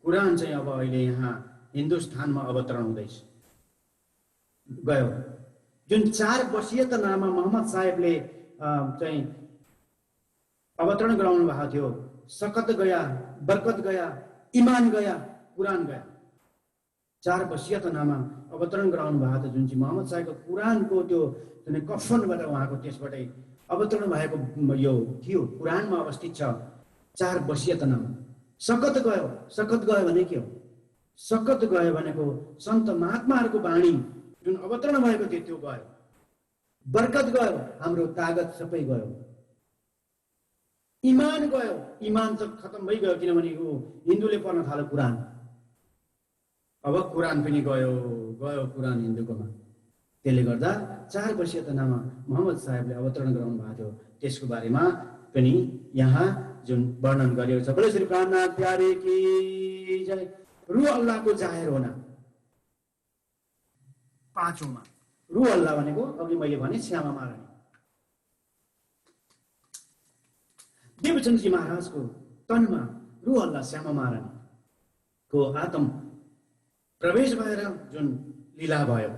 कुरान चाहिँ अब अहिले यहाँ हिन्दुस्तानमा अवतरण हुँदैछ गयो। जुन 4 वसियतनामा मोहम्मद साहेबले चाहिँ अवतरण गराउनु भएको थियो, सकत गया, बरकत गया, इमान गया, कुरान गया। 4 वसियतनामा अवतरण गराउनु भएको थियो, जुन चाहिँ मोहम्मद साहेबको कुरानको त्यो जुन कफनबाट उहाँको त्यसबाटै अवतरण भएको यो थियो, कुरानमा अवस्थित छ 4 वसियतनामा। सकत गयो भने के हो? सकत गयो भनेको सन्त महात्माहरूको वाणी जुन अवतरण भएको थियो त्यो गयो। बरकत गयो, हाम्रो तागत सबै गयो। इमान गयो, इमान त खतम भइगयो, किनभने यो हिन्दूले पढ्न थाल्यो कुरान। अब कुरान पनि गयो कुरान हिन्दूकोमा। त्यसले गर्दा 4 वसियतनामा मोहम्मद साहेबले अवतरण गराउनु भएको थियो, त्यसको बारेमा पनि यहाँ जुन वर्णन गरिएको छ। बोले श्री प्राणनाथ प्यारे की जय। रु अल्लाहको जाहेर होना। 5औँमा रु अल्लाह भनेको अघि मैले भने श्यामा महारानी। देवचन्द्रजी महाराजको तनमा रु अल्लाह श्यामा महारानीको आत्म प्रवेश भएर जुन लीला भयो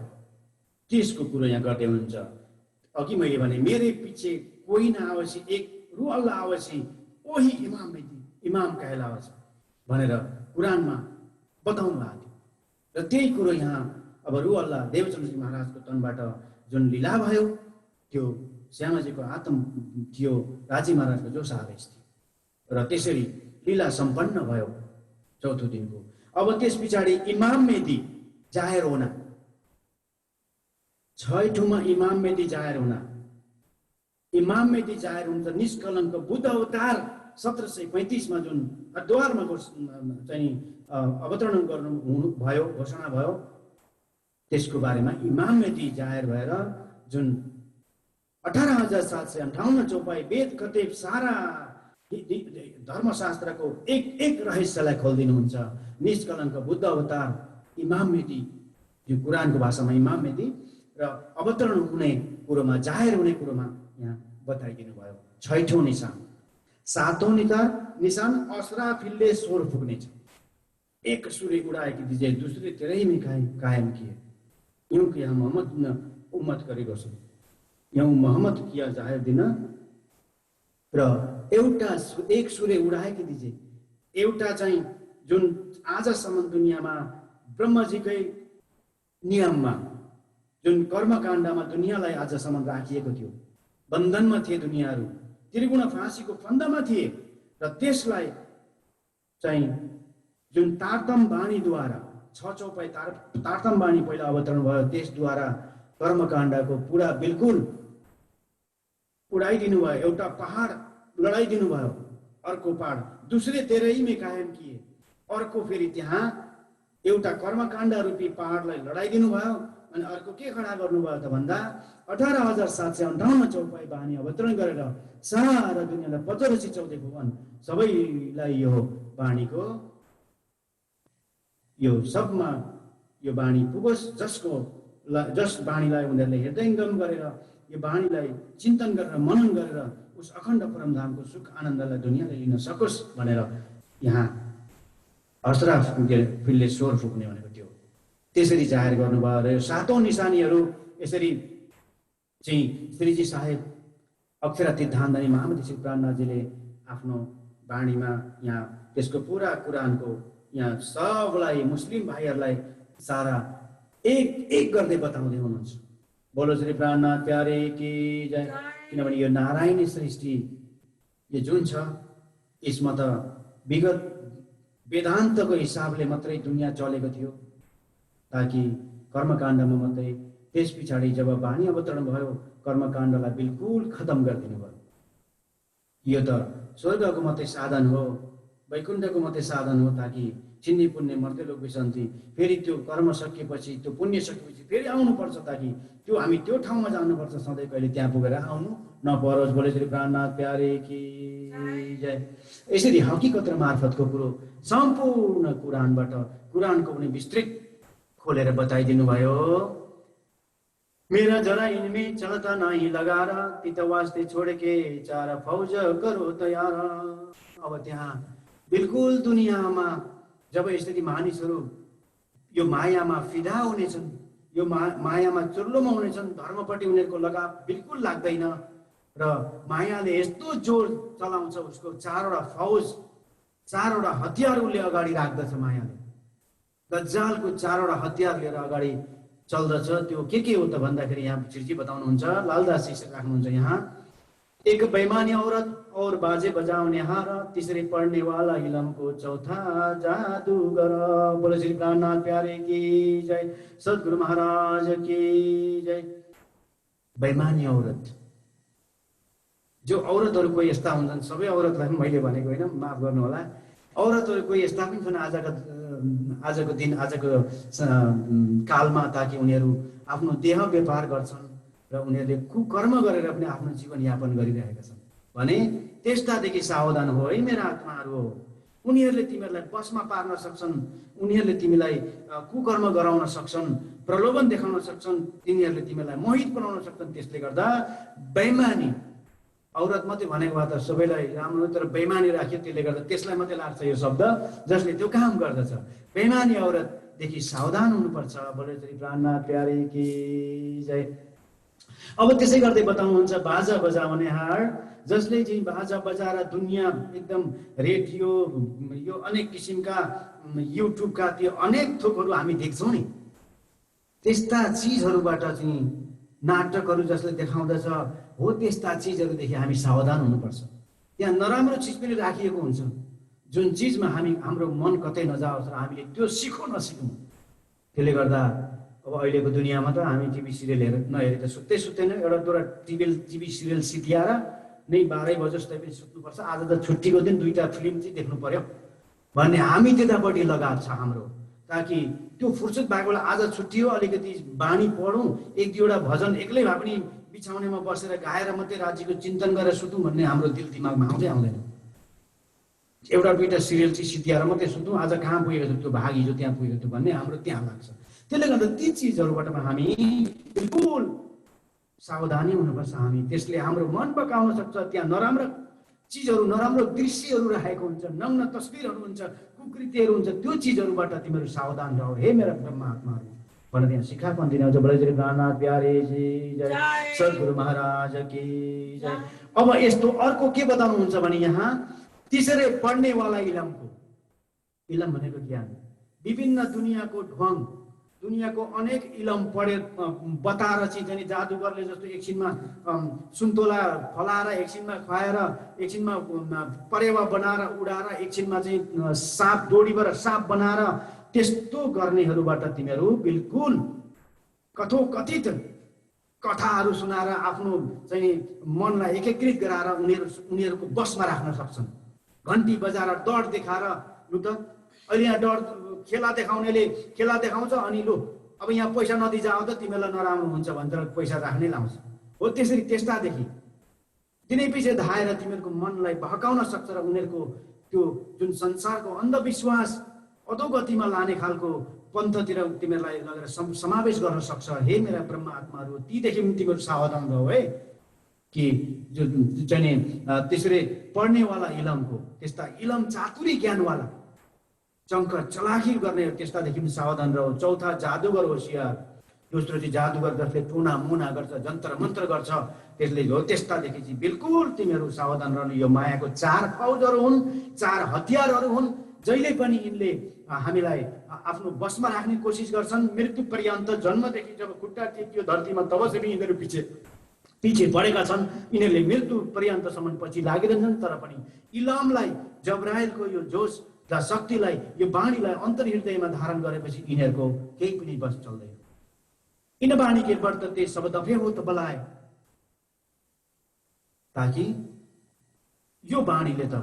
त्यसको कुरो यहाँ गर्दै हुनुहुन्छ। अघि मैले भने मेरे पछि कोही नआवसी, एक रु अल्लाह आवसी ओही इमाम कहलावछ भनेर कुरानमा बताउनु भएको थियो। र त्यही कुरो यहाँ अब रु अल्लाह देवचन्द्रजी महाराजको तनबाट जुन लीला भयो त्यो श्यामाजीको आत्म थियो, राजी महाराजको जोस आवेश थियो, र त्यसरी लीला सम्पन्न भयो 4थो दिनको। अब त्यस पछाडि इमाम मेदी जाहेर होना। 6ठौँमा इमाम मेदी जाहेर होना। इमाम मेदी जाहेर हुन्छ निष्कलङ्क बुद्ध अवतार 1735मा जुन हरिद्वारमा चाहिँ अवतरण गर्नु भयो, घोषणा भयो, त्यसको बारेमा इमाम मेदी जाहेर भएर जुन 18,758 चौपाई वेद कतेब सारा धर्मशास्त्रको एक रहस्यलाई खोलिदिनुहुन्छ। निष्कलङ्क बुद्ध अवतार इमाम मेदी, यो कुरानको भाषामा इमाम मेदी, र अवतरण हुने कुरोमा जाहेर हुने कुरोमा यहाँ बताइदिनु भयो। 6ठौँ निशान। 7औं निशान असराफिलले स्वर फुक्ने छ। एक सूर्य उड़ाएकी दीजिए दूसरे तेरे में कायम किए, यूं कि हम मोहम्मद न उम्मत करी रसूल, यूं मोहम्मद किया जाहिर दिन। र एउटा एक सूर्य उडाएकी दिजे, एउटा चाहिँ जुन आजसम्म दुनियाँमा ब्रह्मजीकै नियममा जुन कर्मकाण्डमा दुनियाँलाई आजसम्म राखिएको थियो, बन्धनमा थिए दुनियाँहरू, त्रिगुण फाँसीको फन्दामा थिए, र त्यसलाई चाहिँ जुन तारतम बाणीद्वारा 6 चौपाई तारतम बाणी पहिला अवतरण भयो, त्यसद्वारा कर्मकाण्डको पुरा बिल्कुल उडाइदिनु भयो। एउटा पहाड लडाइदिनु भयो, अर्को पहाड दूसरे तेरैमै कायम किए, अर्को फेरि त्यहाँ एउटा कर्मकाण्ड रूपी पहाडलाई लडाइदिनु भयो। अनि अर्को के खडा गर्नुभयो त भन्दा 18,758 चौपाई बानी अवतरण गरेर सारा दुनियाँलाई पचरसी चौधे भुवन सबैलाई यो बाणीको यो सबमा यो बाणी पुगोस्, जस बाणीलाई उनीहरूले हृदयङ्गम गरेर यो बाणीलाई चिन्तन गरेर मनन गरेर उस अखण्ड परमधामको सुख आनन्दलाई दुनियाँले लिन सकोस् भनेर यहाँ असराफिलले स्वर फुक्ने भनेको थियो। त्यसरी जाहेर गर्नुभयो। र यो 7औं निशानीहरू यसरी चाहिँ श्रीजी साहेब अक्षरातीत धामधनी महामती श्री प्राणनाथजीले आफ्नो बाणीमा यहाँ त्यसको पुरा कुरानको यहाँ सबलाई मुस्लिम भाइहरूलाई सारा एक गर्दै बताउँदै हुनुहुन्छ। बोलो श्री प्राणनाथ प्यारे की जय। किनभने यो नारायणी सृष्टि यो जुन छ यसमा त विगत वेदान्तको हिसाबले मात्रै दुनियाँ चलेको थियो, ताकि कर्मकाण्डमा मात्रै। त्यस पछाडि जब बाणी अवतरण भयो कर्मकाण्डलाई बिल्कुल खतम गरिदिनु भयो। यो त स्वर्गको मात्रै साधन हो, वैकुण्ठको मात्रै साधन हो, ताकि चिन्नी पुण्य मर्ते लोक विसन्ती। फेरि त्यो कर्म सकिएपछि, त्यो पुण्य सकिएपछि फेरि आउनुपर्छ, ताकि त्यो हामी त्यो ठाउँमा जानुपर्छ सधैँ, कहिले त्यहाँ पुगेर आउनु नपरोस्। बोले श्री प्राणनाथ प्यारे की जय। यसरी हकीकत र मार्फतको कुरो सम्पूर्ण कुरानबाट, कुरानको पनि विस्तृत खोलेर बताइदिनु भयो। मेरा जरा इनमें चलता नहीं लगारा, तीत वास्ते छोड़ के चार फौज करो तयार। अब त्यहाँ बिल्कुल दुनियाँमा जब यसरी मानिसहरू यो मायामा फिदा हुनेछन्, यो मायामा चुर्लोमा हुनेछन्, धर्मपट्टि उनीहरूको लगाव बिल्कुल लाग्दैन र मायाले यस्तो जोर चलाउँछ, उसको चारवटा फौज, चारवटा हतियार उसले अगाडि राख्दछ। मायाले दज्जालको चारवटा हतियार लिएर अगाडि चल्दछ। त्यो के हो त भन्दाखेरि यहाँ छिर्जी बताउनुहुन्छ, लालदास शीर्षक राख्नुहुन्छ यहाँ, एक बेईमानी औरत और बाजे बजाउने हार, तीसरे पढ़ने वाला इलम को, चौथा जादूगर। बोले श्री प्राणनाथ प्यारे की जय, सद्गुरु महाराज की जय। बेईमानी औरत, जो औरतहरू कोही यस्ता हुन्छन्, सबै औरतलाई मैले भनेको होइन, माफ गर्नु होला, औरतहरू कोही यस्ता पनि छन् आजको दिन, आजको कालमा, ताकि उनीहरू आफ्नो देह व्यापार गर्छन् र उनीहरूले कुकर्म गरेर पनि आफ्नो जीवनयापन गरिरहेका छन् भने त्यस्तादेखि सावधान हो है मेरा आत्माहरू हो। उनीहरूले तिमीहरूलाई बसमा पार्न सक्छन्, उनीहरूले तिमीलाई कुकर्म गराउन सक्छन्, प्रलोभन देखाउन सक्छन्, तिनीहरूले तिमीलाई मोहित बनाउन सक्छन्। त्यसले गर्दा बेईमानी औरत मात्रै भनेको भए त सबैलाई राम्रो, तर बेईमानी राख्यो, त्यसले गर्दा त्यसलाई मात्रै लाग्छ यो शब्द जसले त्यो काम गर्दछ। बेईमानी औरतदेखि सावधान हुनुपर्छ। बोले श्री प्राणनाथ प्यारे की जय। अब त्यसै गर्दै बताउनुहुन्छ, बाजा बजाउने हार, जसले चाहिँ बाजा बजाएर दुनियाँ एकदम रेडियो, यो अनेक किसिमका युट्युबका त्यो अनेक थोकहरू हामी देख्छौँ नि, त्यस्ता चिजहरूबाट चाहिँ नाटकहरू जसले देखाउँदछ हो, त्यस्ता चिजहरूदेखि हामी सावधान हुनुपर्छ। त्यहाँ नराम्रो चिज पनि राखिएको हुन्छ, जुन चिजमा हाम्रो मन कतै नजाओस् र हामीले त्यो नसिकौँ। त्यसले गर्दा अब अहिलेको दुनियाँमा त हामी टिभी सिरियल नहेरी त सुत्तैन, एउटा दुईवटा टिभी सिरियल सिद्धिएर नै 12 बजे जस्तै पनि सुत्नुपर्छ। आज त छुट्टीको दिन 2टा फिल्म चाहिँ देख्नु पर्यो भन्ने हामी त्यतापट्टि लगाव छ हाम्रो, ताकि त्यो फुर्सद भएको बेला आज छुट्टी हो, अलिकति बानी पढौँ, 1-2वटा भजन एक्लै भए पनि बिछाउनेमा बसेर गाएर मात्रै राज्यको चिन्तन गरेर सुतौँ भन्ने हाम्रो दिल दिमागमा आउँदैन। एउटा 2टा सिरियल चाहिँ सिद्धिएर मात्रै सुतौँ, आज कहाँ पुगेको छ त्यो भाग, हिजो त्यहाँ पुगेको थियो भन्ने हाम्रो त्यहाँ लाग्छ। त्यसले गर्दा ती चिजहरूबाट हामी बिल्कुल सावधानी हुनुपर्छ। हामी त्यसले हाम्रो मन बकाउन सक्छ। त्यहाँ नराम्रो चिजहरू, नराम्रो दृश्यहरू राखेको हुन्छ, नग्न तस्बिरहरू हुन्छ, कुकृत्यहरू हुन्छ, त्यो चिजहरूबाट तिमीहरू सावधान रह हे मेरा ब्रह्मात्माहरू भनेर त्यहाँ शिक्षापन दिनुहुन्छ। बोले श्री प्राणनाथ प्यारे जी जय, सद्गुरु महाराज की जय। अब यस्तो अर्को के बताउनुहुन्छ भने यहाँ तीसरे पढ्ने वाला इलमको, इलम भनेको ज्ञान, विभिन्न दुनियाँको ढोङ, दुनियाँको अनेक इलम पढे बताएर चाहिँ जादुगरले जस्तो एकछिनमा सुन्तोला फलाएर, एकछिनमा खुवाएर, एकछिनमा परेवा बनाएर उडाएर, एकछिनमा चाहिँ साँप डोरीबाट साँप बनाएर, त्यस्तो गर्नेहरूबाट तिमीहरू बिल्कुल कथोकथित कथाहरू सुनाएर आफ्नो चाहिँ मनलाई एकीकृत गराएर उनीहरूको बसमा राख्न सक्छन्। घन्टी बजाएर डर देखाएर, लु त अहिले यहाँ डर खेला देखाउनेले खेला देखाउँछ, अनि लु अब यहाँ पैसा नदिजाऊ त तिमीलाई नराम्रो हुन्छ भनेर पैसा राख्नै लाउँछ। हो त्यसरी त्यस्तादेखि दिनै पछि धाएर तिमीहरूको मनलाई बहकाउन सक्छ र उनीहरूको त्यो जुन संसारको अन्धविश्वास अधोगतिमा लाने खालको पन्थतिर तिमीहरूलाई लगेर समावेश गर्न सक्छ। हे मेरा ब्रह्म आत्माहरू, तीदेखि पनि तिमीहरू सावधान रह है, कि जो चाहिँ त्यसरी पढ्नेवाला इलमको, त्यस्ता इलम चातुरी ज्ञानवाला चङ्क चलाखी गर्ने त्यस्तादेखि पनि सावधान रह। चौथा जादुगर होसियार, दोस्रो चाहिँ जादुगर जसले टुना मुना गर्छ, जन्त्र मन्त्र गर्छ, त्यसले हो त्यस्तादेखि चाहिँ बिल्कुल तिमीहरू सावधान रहनु। यो मायाको 4 फौजहरू हुन्, 4 हतियारहरू हुन्, जहिले पनि यिनले हामीलाई आफ्नो बसमा राख्ने कोसिस गर्छन्। मृत्यु पर्यन्त, जन्मदेखि जब खुट्टा टेकियो धरतीमा तबसम्म यिनीहरू पछि बढेका छन्। यिनीहरूले मृत्यु पर्यन्तसम्म पछि लागिरहन्छन्, तर पनि इलामलाई, जब्राइलको यो जोश र शक्तिलाई, यो बाणीलाई अन्तर्हृदयमा धारण गरेपछि यिनीहरूको केही पनि बस चल्दैन। इन बाणी के वर्तते सब दफे हो त बलाए, ताकि यो बाणीले त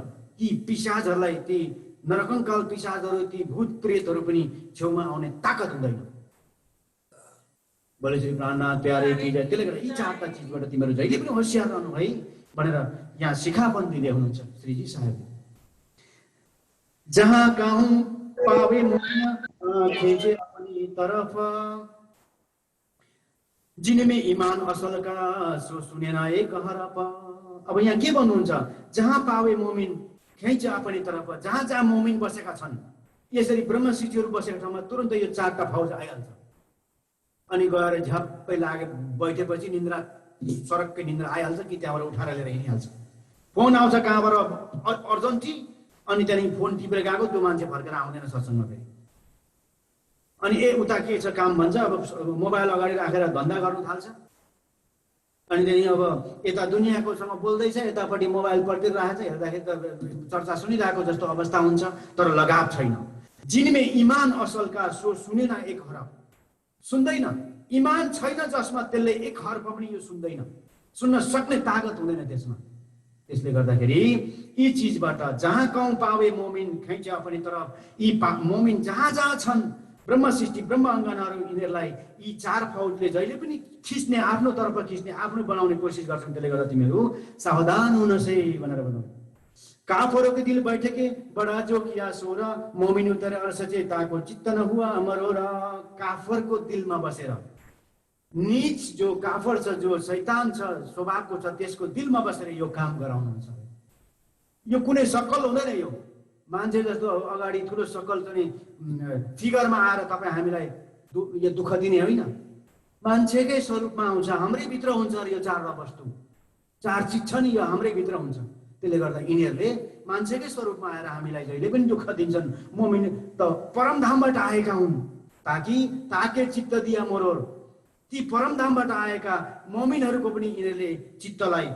ती पिशाचहरूलाई, ती नरकङ्काल पिशाचहरू, ती भूत प्रेतहरू पनि छेउमा आउने ताकत हुँदैन। बोले श्री प्राणनाथ प्यारे की जय। त्यसले गर्दा यी चारवटा चिजबाट तिमीहरू जहिले पनि होसियार रहनु है भनेर यहाँ सिखापन दिँदै हुनुहुन्छ श्रीजी साहेबले। जहाँ कहूँ पावे मोमिन खींचे अपनी तरफ, जिनमें ईमान असल का सो सुने ना एक हरफ। अब यहाँ के भन्नुहुन्छ? जहाँ पावे मोमिन खींचे अपनी तरफ, जहाँ जहाँ मोमिन बसेका छन्, यसरी ब्रह्मसिद्धिहरू बसेका ठाउँमा तुरन्त यो चारवटा फौज आइहाल्छ। अनि गएर झप्पै लागे बैठेपछि निन्द्रा, सरक्कै निन्द्रा आइहाल्छ कि त्यहाँबाट उठाएर लिएर हिँडिहाल्छ। फोन आउँछ कहाँबाट अर्जेन्टी, अनि त्यहाँदेखि फोन टिपेर गएको त्यो मान्छे फर्केर आउँदैन सत्सङ्गमा फेरि। अनि उता के छ काम भन्छ, अब मोबाइल अगाडि राखेर धन्दा गर्नु थाल्छ। अनि त्यहाँदेखि अब यता दुनियाँकोसँग बोल्दैछ, यतापट्टि मोबाइल पल्टिरहेको छ, हेर्दाखेरि त चर्चा सुनिरहेको जस्तो अवस्था हुन्छ, तर लगाव छैन। जिनमे इमान असल का सो सुनेन एक हरफ, सुन्दैन। इमान छैन जसमा, त्यसले एक हर्फ पनि यो सुन्दैन, सुन्न सक्ने ताकत हुँदैन त्यसमा। त्यसले गर्दाखेरि यी चिजबाट जहाँ कहूँ पावे मोमिन खैँचे अपनी तरफ, यी मोमिन जहाँ जहाँ छन्, ब्रह्म सृष्टि ब्रह्म अङ्गनाहरू, यिनीहरूलाई यी चार फौजले जहिले पनि खिच्ने, आफ्नो तर्फ खिच्ने, आफ्नो बनाउने कोसिस गर्छन्। त्यसले गर्दा तिमीहरू सावधान हुनुहोस् है भनेर भन्नु। काफरों के दिल बैठे के बड़ा जो किया सोरा, मोमिन उतर अर्सचे ताको चित्त न हुआ अमरोर। काफर को दिल में बसेर, नीच जो काफर छ, जो शैतान छ, स्वभावको छ, त्यसको दिलमा बसेर यो काम गराउनुहुन्छ। यो कुनै सकल हुँदैन, यो मान्छे जस्तो अगाडि ठुलो सकल चाहिँ फिगरमा आएर तपाईँ हामीलाई यो दुःख दिने होइन। मान्छेकै स्वरूपमा आउँछ, हाम्रै भित्र हुन्छ यो चारवटा वस्तु, चार चिज छ नि, यो हाम्रै भित्र हुन्छ। त्यसले गर्दा यिनीहरूले मान्छेकै स्वरूपमा आएर हामीलाई जहिले पनि दुःख दिन्छन्। मोमिन त परमधामबाट आएका हुन्, ताके चित्त दिया मोरोर। ती परमधामबाट आएका मोमिनहरूको पनि यिनीहरूले चित्तलाई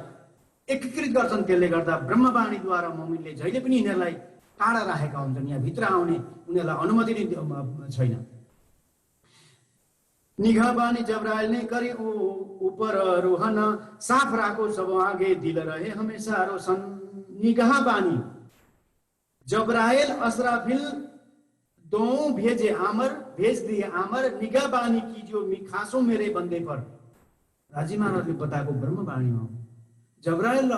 एकीकृत गर्छन्। त्यसले गर्दा ब्रह्मवाणीद्वारा मोमिनले जहिले पनि यिनीहरूलाई टाढा राखेका हुन्छन्, यहाँ भित्र आउने उनीहरूलाई अनुमति नै छैन। निगाहबानी जब्राइल ने करी ऊपर रोहन, साफ राखो सब आगे दिल रहे हमेशा रोशन। निगाहबानी जब्राइल असराफिल दो भेजे आमर, भेज दिए आमर। निगाहबानी कीजियो खासो मेरे बंदे पर। राजी महाराजले बताएको ब्रह्मवाणीमा जब्राइल र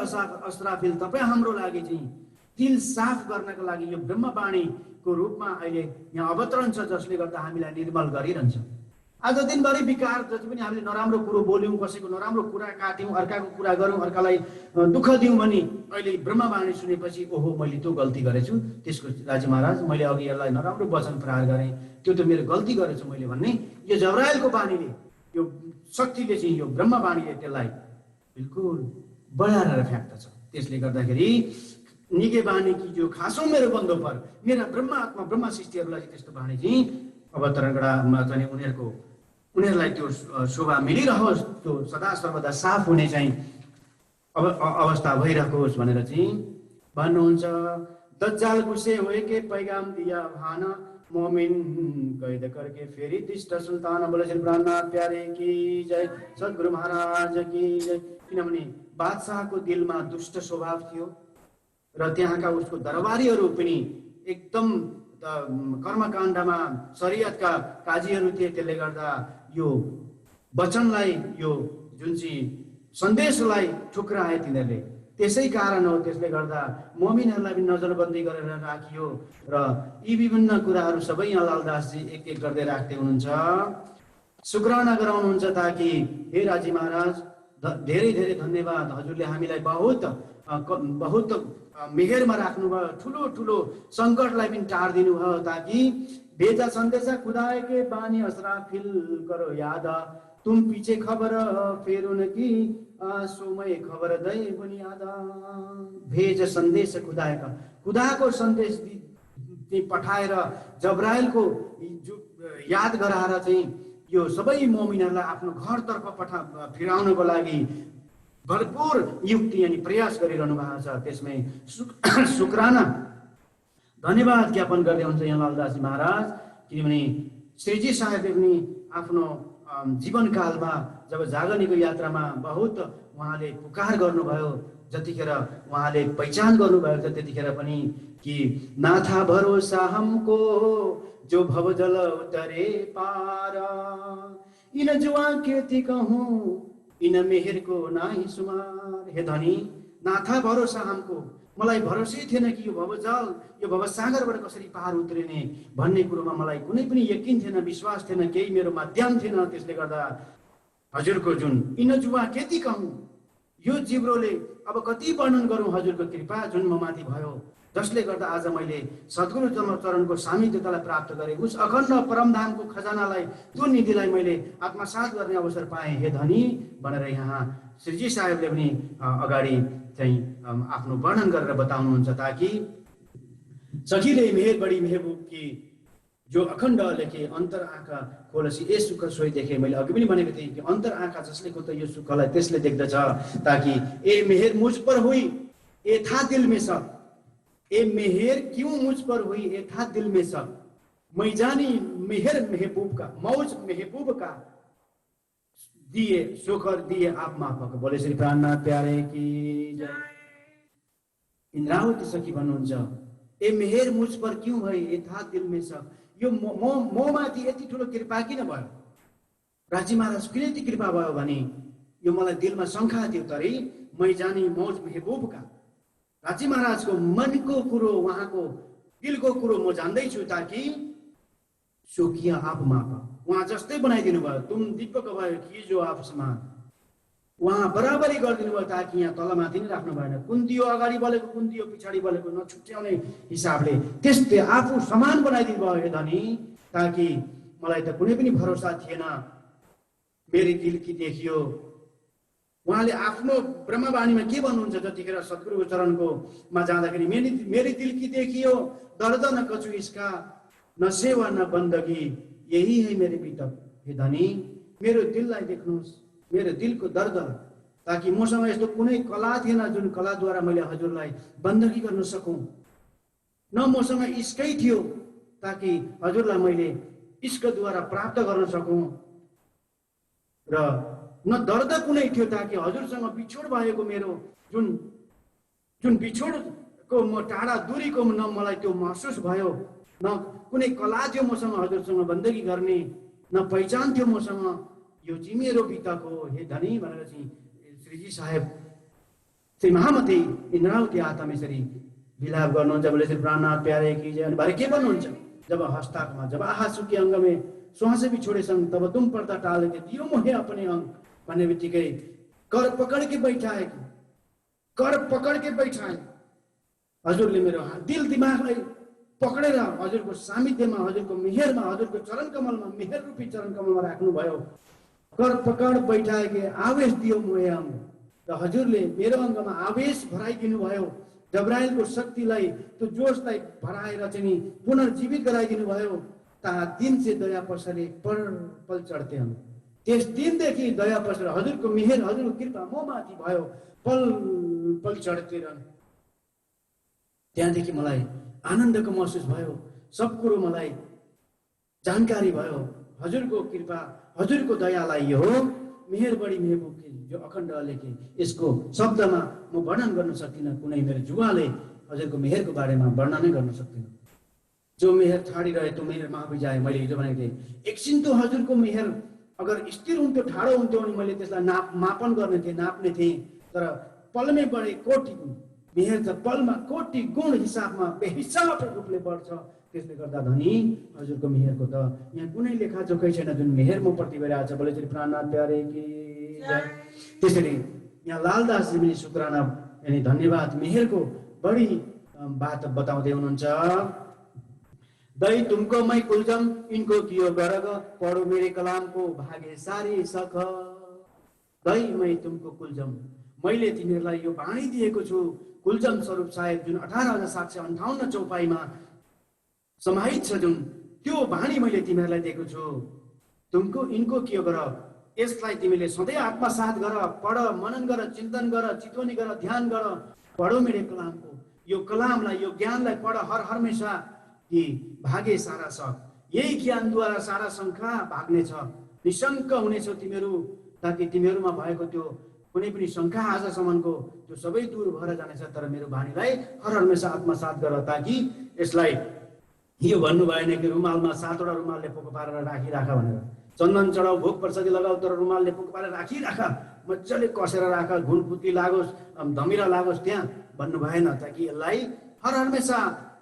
असराफिल तपाईँ हाम्रो लागि चाहिँ दिल साफ गर्नको लागि यो ब्रह्मवाणीको रूपमा अहिले यहाँ अवतरण छ, जसले गर्दा हामीलाई निर्मल गरिरहन्छ। आज दिनभरि विकार जति पनि हामीले नराम्रो कुरो बोल्यौँ, कसैको नराम्रो कुरा काट्यौँ, अर्काको कुरा गरौँ, अर्कालाई दुःख दिउँ भने अहिले ब्रह्मवाणी सुनेपछि ओहो मैले त्यो गल्ती गरेछु, त्यसको राजी महाराज मैले अघि यसलाई नराम्रो वचन प्रहार गरेँ, त्यो त मेरो गल्ती गरेछु मैले भन्ने यो जब्राइलको बानीले, यो शक्तिले चाहिँ, यो ब्रह्मवाणीले त्यसलाई बिल्कुल बढाएर फ्याँक्दछ। त्यसले गर्दाखेरि निगे बानी कि जो खासौँ मेरो बन्दो पर, मेरा ब्रह्म आत्मा ब्रह्म सृष्टिहरूलाई त्यस्तो बानी चाहिँ अवतरणमा चाहिँ उनीहरूलाई त्यो शोभा मिलिरहोस्, त्यो सदा सर्वदा साफ हुने चाहिँ अवस्था भइरहोस् भनेर चाहिँ भन्नुहुन्छ। दज्जाल गुस्से हुए के पैगाम दिया भाना, मोमिन कैद करके फेरि दिष्ट सुल्तान। बोले श्री प्राणनाथ प्यारे की जय, सद्गुरु महाराज की जय। किनभने बादशाहको दिलमा दुष्ट स्वभाव थियो र त्यहाँका उसको दरबारीहरू पनि एकदम कर्मकाण्डमा शरीयतका काजीहरू थिए। त्यसले गर्दा यो वचनलाई, यो जुन चाहिँ सन्देशलाई ठुक्राए तिनीहरूले। त्यसै कारण हो, त्यसले गर्दा मोमिनहरूलाई पनि नजरबन्दी गरेर राखियो र यी विभिन्न कुराहरू सबै यहाँ लालदासजी एक एक गर्दै राख्दै हुनुहुन्छ, शुक्राना गराउनुहुन्छ। ताकि हे राजी महाराज धेरै धेरै धन्यवाद, हजुरले हामीलाई बहुत मेहेरमा राख्नुभयो, ठुलो ठुलो सङ्कटलाई पनि टार्दिनु भयो। ताकि भेजा सन्देशा खुदाए के बानी असराफिल करो याद, तुम पीछे खबर फेरुन की सोमय खबर दे बुनियाद। भेज सन्देश खुदाएका, खुदाको सन्देश पठाएर जब्राइलको याद गराएर चाहिँ यो सबै मोमिनहरूलाई आफ्नो घरतर्फ फिराउनको लागि भरपूर युक्ति अनि प्रयास गरिरहनु भएको छ। त्यसमै शुक्राना धन्यवाद ज्ञापन गर्दै हुन्छ यहाँ लालदासजी महाराज। किनभने श्रीजी साहेबले पनि आफ्नो जीवनकालमा जब जागनीको यात्रामा बहुत उहाँले पुकार गर्नुभयो, जतिखेर उहाँले पहिचान गर्नुभयो त्यतिखेर पनि कि नाथा भरोसा हमको जो भवजल उतरे पार, इन जुआ कीर्ति कहूँ इन मेहेर को नाही सुमार। हे धनी, नाथा भरोसा हमको, मलाई भरोसै थिएन कि यो भवजल, यो भवसागरबाट कसरी पार उत्रिने भन्ने कुरोमा मलाई कुनै पनि यकिन थिएन, विश्वास थिएन, केही मेरो माध्यम थिएन। त्यसले गर्दा हजुरको जुन इन जुवा केती कहूँ, यो जिब्रोले अब कति वर्णन गरौँ हजुरको कृपा जुन म माथि भयो, जसले गर्दा आज मैले सद्गुरु चरणको सामिप्यतालाई प्राप्त गरेँ, उस अखण्ड परमधामको खजानालाई, त्यो निधिलाई मैले आत्मसात गर्ने अवसर पाएँ। हे धनी भनेर यहाँ श्रीजी साहेबले पनि अगाडि चाहिँ आफ्नो वर्णन गरेर बताउनुहुन्छ, ताकि सखीले मेहेर बढी मेहबुब की जो अखण्ड लेखे अन्तर आँखा खोलसी ए सुख सोही देखे। मैले अघि पनि भनेको थिएँ कि अन्तर आँखा जसले खोल्छ यो सुखलाई त्यसले देख्दछ, ताकि ए मेहेर मुझ पर हुई ए था दिल में सब, ए मेहेर क्यों मुझ पर हुई ए था दिल में सब, मैं जानी मेहर महबूब का मौज महबूब का दिए सोकर दिए आप माफक। बोले श्री प्राणनाथ प्यारे की जय। इन्द्रावती सखी भन्नुहुन्छ, ए मेहेर मुझ पर क्यों भई ए था दिल में सब, यो मोमाथि यति ठुलो कृपा किन भयो, राजी महाराज किन यति कृपा भयो भने यो मलाई दिलमा शङ्का थियो, तरै मै जानी मौज महबूब का, राजी महाराजको मनको कुरो, उहाँको दिलको कुरो म जान्दैछु, ताकि सोकिया आप मापा, उहाँ जस्तै बनाइदिनु भयो, तुम दीपक भयो कि जो आपसमा, उहाँ बराबरी गरिदिनु भयो, ताकि यहाँ तलमाथि नै राख्नु भएन, कुन दियो अगाडि बलेको कुन दियो पछाडि बलेको नछुट्याउने हिसाबले त्यस्तै आफू समान बनाइदिनु भयो। हे धनी, ताकि मलाई त कुनै पनि भरोसा थिएन, मेरी दिल की देखियो। उहाँले आफ्नो ब्रह्मवाणीमा के भन्नुहुन्छ, जतिखेर सद्गुरुको चरणको मा जाँदाखेरि मेरी दिल की देखियो दर्द न कछु इसका न सेवा न बन्दगी यही है मेरे भीतर। हे धनी, मेरो दिललाई देख्नुहोस्, मेरो दिलको दर्द, ताकि मसँग यस्तो कुनै कला थिएन जुन कलाद्वारा मैले हजुरलाई बन्दगी गर्न सकौँ, न मसँग इस्कै थियो ताकि हजुरलाई मैले इस्कद्वारा प्राप्त गर्न सकौँ, र न दर्द कुनै थियो ताकि हजुरसँग बिछोड भएको मेरो जुन बिछोडको म टाढा दूरीको न मलाई त्यो महसुस भयो, न कुनै कला थियो मसँग हजुरसँग बन्दगी गर्ने, न पहिचान थियो मसँग, यो चाहिँ मेरो बिताको। हे धनी भनेर चाहिँ श्रीजी साहेब श्री महामती इन्द्रावती आत्मा यसरी विलाप गर्नुहुन्छ। बोले श्री प्राणनाथ प्यारे की जय। भरे के भन्नुहुन्छ, जब हस्ताकमा जब आहा सुकी अंग में श्वास भी छोड़े संग तब तुम पर्दा टाल के दियो मोहे अपने अंग भन्ने बित्तिकै कर पकड़ के बैठाए, कर पकड़ के बैठाए, हजुरले मेरो दिल दिमागलाई पकडेर हजुरको सामिध्यमा, हजुरको मेहेरमा, हजुरको चरण कमलमा, मेहेर रूपी चरण कमलमा राख्नु भयो। कर पकड़ बैठाए के आवेश दियो मोहे अंग, र हजुरले मेरो अङ्गमा आवेश भराइदिनु भयो, जबराइलको शक्तिलाई त्यो जोशलाई भराएर चाहिँ पुनर्जीवित गराइदिनु भयो। ता दिन से दया पसले पल पल चढ्थे हम, त्यस दिनदेखि दया पसेर हजुरको मेहेर, हजुरको कृपा म माथि भयो, पल पल चढ्थे रहन्। त्यहाँदेखि मलाई आनन्दको महसुस भयो, सब कुरो मलाई जानकारी भयो, हजुरको कृपा, हजुरको दयालाई यो हो मेहेर बढी मेहबुब की जो अखण्ड लेखे। यसको शब्दमा म वर्णन गर्न सक्दिनँ, कुनै मेरो जुवाले हजुरको मेहेरको बारेमा वर्णनै गर्न सक्दिनँ। जो मेहेर ठाडी रहे तो मेहेर माफी जाए। मैले हिजो भनेको थिएँ, एकछिन त हजुरको मेहेर अगर स्थिर हुन्थ्यो, ठाडो हुन्थ्यो भने मैले त्यसलाई मापन गर्ने थिएँ, नाप्ने थिएँ, तर पलमै बढे कोटि गुण, मेहेर त पलमा कोटि गुण हिसाबमा बेहिसाब रूपले बढ्छ। त्यसले गर्दा धनी हजुरको मेहेरको त यहाँ कुनै लेखाजोखै छैन, जुन मेहेर म प्रति भइरहेको छ। बोले श्री प्राणनाथ प्यारे की जय। त्यसरी यहाँ लालदासजी पनि शुक्राना यानी धन्यवाद मेहेरको बढी बात बताउँदै हुनुहुन्छ। दई तुमको मैं कुलजम इनको कियो गरग, पढो मेरे कलाम को भागे सारी सख। दई मैं तुमको कुलजम, मैले तिमीहरूलाई यो बाणी दिएको छु। कुलजम स्वरूप साहेब जुन 18,758 चौपाईमा समाहित छ, जुन त्यो बाणी मैले तिमीहरूलाई दिएको छु। तुमको इनको कियो गर, यसलाई तिमीले सधैँ आत्मसात गर, पढ, मनन गर, चिन्तन गर, चितवनी गर, ध्यान गर। पढो मेरे कलामको, यो कलामलाई, यो ज्ञानलाई पढ हर हमेशा, कि भागे सारा सक, यही ज्ञानद्वारा सारा शङ्का भाग्नेछ। निशङ्क हुनेछौ तिमीहरू, ताकि तिमीहरूमा भएको त्यो कुनै पनि शङ्का आजसम्मको त्यो सबै दूर भएर जानेछ। तर मेरो बानीलाई हर हमेसा आत्मसात गर, ताकि यसलाई यो भन्नु भएन कि रुमालमा 7वटा रुमालले पोको पारेर राखिराख भनेर। चन्दन चढाउ, भोग प्रसादी लगाऊ, तर रुमालले पोको पारेर राखिराख, मजाले कसेर राख, घुनपुत्ती लागोस्, धमिरा लागोस् त्यहाँ भन्नु भएन। ताकि यसलाई हर हमेसा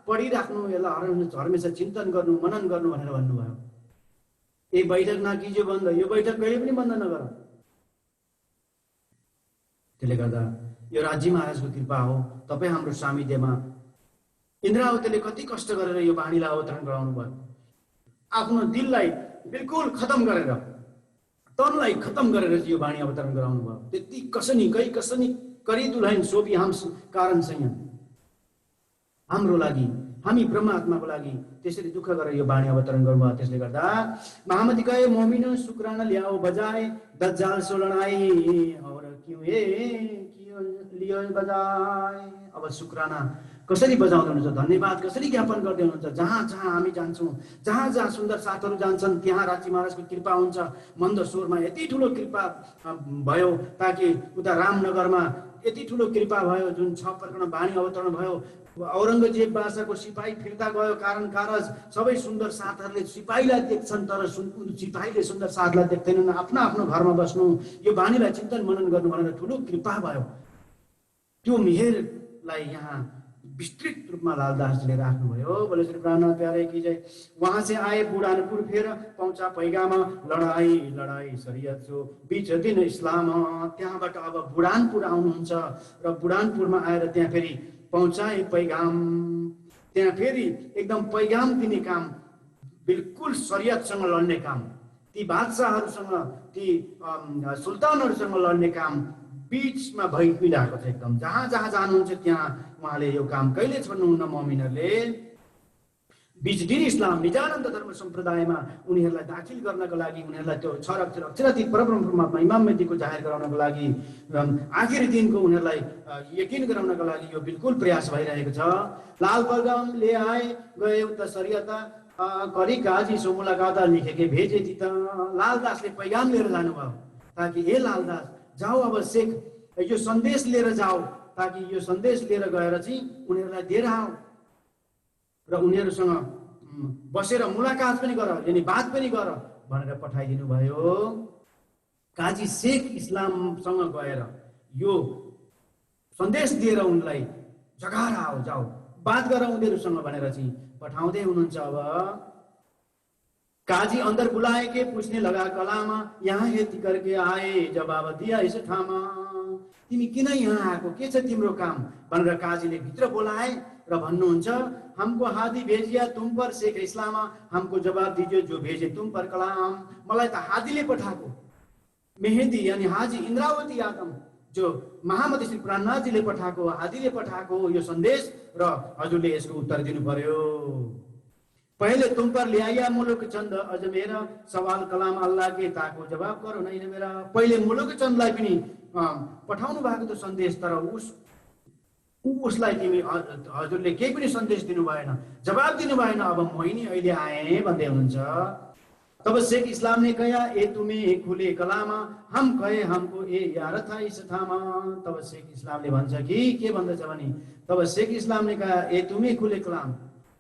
पढिराख्नु, यसलाई हर हमेसा चिन्तन गर्नु, मनन गर्नु भनेर भन्नुभयो। ए बैठक नकिज्यो बन्द, यो बैठक कहिले पनि बन्द नगर। त्यसले गर्दा यो राज्य महाराजको कृपा हो। तपाईँ हाम्रो सामिध्यमा इन्द्रावतीले कति कष्ट गरेर यो वाणीलाई अवतरण गराउनु भयो। आफ्नो दिललाई बिल्कुल खतम गरेर, तनलाई खतम गरेर यो वाणी अवतरण गराउनु भयो। त्यति कसनी कई कसनी करी दुल्हन सोभी हम कारण छैन हाम्रो लागि, हामी ब्रह्मात्माको लागि त्यसरी दुःख गरेर यो वाणी अवतरण गर्नुभयो। त्यसले गर्दा महामती कहे मोमिनो शुक्राना ल्याओ बजाए, दज्जाल सो लडाई और क्यों लियो बजाए। अब शुक्राना कसरी बजाउँदै हुनुहुन्छ, धन्यवाद कसरी ज्ञापन गर्दै हुनुहुन्छ। जहाँ जहाँ हामी जान्छौँ, जहाँ जहाँ सुन्दर साथहरू जान्छन्, त्यहाँ राज्य महाराजको कृपा हुन्छ। मन्द स्वरमा यति ठुलो कृपा भयो, ताकि उता रामनगरमा यति ठुलो कृपा भयो, जुन 6 प्रकरण वाणी अवतरण भयो। औरङ्गजेब बादशाहको सिपाही फिर्ता गयो, कारण कारज सबै सुन्दर साथहरूले सिपाहीलाई देख्छन्, तर सिपाहीले सुन्दर साथलाई देख्दैनन्। आफ्नो आफ्नो घरमा बस्नु, यो वाणीलाई चिन्तन मनन गर्नु भनेर ठुलो कृपा भयो। त्यो मेहरलाई यहाँ विस्तृत रूपमा लालदासजीले राख्नुभयो। बोले श्री प्राणनाथ प्यारे की जय। वहां से आए बुढ़ानपुर, फिर पहुंचा पैगामा, लडाई लडाई शरीयत जो बीच दिन इस्लाम। त्यहाँबाट अब बुढ़ानपुर आउनुहुन्छ र बुढ़ानपुरमा आएर त्यहाँ फेरि पहुंचाए पैगाम। त्यहाँ फेरि एकदम पैगाम दिने काम, बिल्कुल शरीयतसँग लड्ने काम, ती बादशाहहरूसँग, ती सुल्तानहरूसँग लड्ने काम बीचमा भइरहेको छ। एकदम जहाँ जहाँ जानुहुन्छ त्यहाँ उहाँले यो काम कहिले छोड्नुहुन्न। मोमिनहरूले बीच दिन इस्लाम निजानन्द धर्म सम्प्रदायमा उनीहरूलाई दाखिल गर्नको लागि, उनीहरूलाई त्यो अक्षरातीत परब्रह्म परमात्मा इमाम मेहदीको जाहेर गराउनको लागि, आखिरी दिनको उनीहरूलाई यकिन गराउनको लागि यो बिल्कुल प्रयास भइरहेको छ। लाल पैगाम ले आए गए उता शरीयत करी काजी सो मुलाकात लेखेके भेजे थी। त लालदासले पैगाम लिएर जानुभयो, ताकि हे लालदास जाऊ, अब शेख यो सन्देश लिएर जाऊ, ताकि यो सन्देश लिएर गएर चाहिँ उनीहरूलाई दिएर आऊ र उनीहरूसँग बसेर मुलाकात पनि गर, यानी बात पनि गर भनेर पठाइदिनु भयो। काजी शेख इस्लामसँग गएर यो सन्देश दिएर उनलाई जगार आओ, जाऊ बात गर उनीहरूसँग भनेर चाहिँ पठाउँदै हुनुहुन्छ। अब काजी अंदर बुलाए के पूछने लगा कलामा, यहाँ यति करके आए जवाब दिया इस ठामा। तिमी किन यहाँ आएको, के छ तिम्रो काम भनेर काजीले भित्र बोलाए र भन्नुहुन्छ, हमको हादी भेजिया तुम पर शेख इस्लामा, हमको जवाब दीजिए जो भेजे तुम पर कलाम। मलाई त हादीले पठाएको, मेहदी यानी हाजी इन्द्रावती आदम जो महामती श्री प्राणनाथजीले पठाएको, हादीले पठाएको यो सन्देश र हजुरले यसको उत्तर दिनु पर्यो। पहले तुम पर ले आया मुलुक चंद अजमेर, सवाल कलाम अल्लाह के ताको जवाब करो नहीं मेरा। पहिले मुलुक चन्दलाई पनि पठाउनु भएको त सन्देश, तर उसलाई तिमी हजुरले केही पनि सन्देश दिनु भएन, जवाब दिनु भएन। अब मोहिनी अहिले आए भन्दै हुनुहुन्छ। तब शेख इस्लाम ने कहा ए तुम्हें खुले कलामा, हम कहे हमको ए यार था इस थामा। तब शेख इस्लामले भन्छ कि के भन्दछ भने, तब शेख इस्लामले कहा ए तुम्हें खुले कलाम,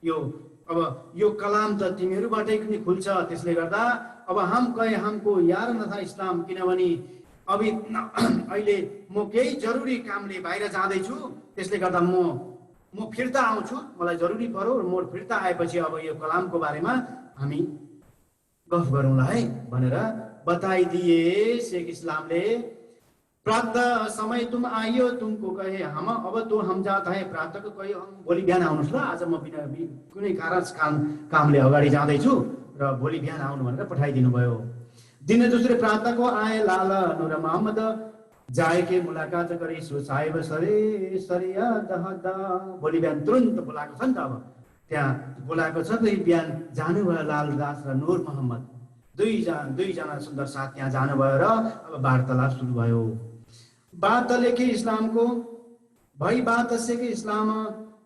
यो अब यो कलाम त तिमीहरूबाटै पनि खुल्छ। त्यसले गर्दा अब हम कहे हमको यार नथा इस्लाम, किनभने अभी अहिले म केही जरुरी कामले बाहिर जाँदैछु, त्यसले गर्दा म फिर्ता आउँछु, मलाई जरुरी पर्यो। म फिर्ता आएपछि अब यो कलामको बारेमा हामी गफ गरौँला है भनेर बताइदिए शेख इस्लामले। प्रातः समय तुम आइयो तुमको कहे हम, अब तो हम जात है प्रातः को कहे हम, भोलि बिहान आउनुहोस् ल, आज म बिना कुनै कामले अगाडि जाँदैछु र भोलि बिहान आउनु भनेर पठाइदिनु भयो। दिन दूसरे प्रातः को आए लाल नूर मोहम्मद, जाए के मुलाकात गरी सो साहेब सरे सरिया दहदा। भोलि बिहान तुरन्त बोलाएको छ नि त, अब त्यहाँ बोलाएको छ। त बिहान जानुभयो लालदास र नूर मोहम्मद, दुईजना सुन्दर साथ त्यहाँ जानुभयो र अब वार्तालाप सुरु भयो। बात लेके इस्लाम को भाई बात से के इस्लाम,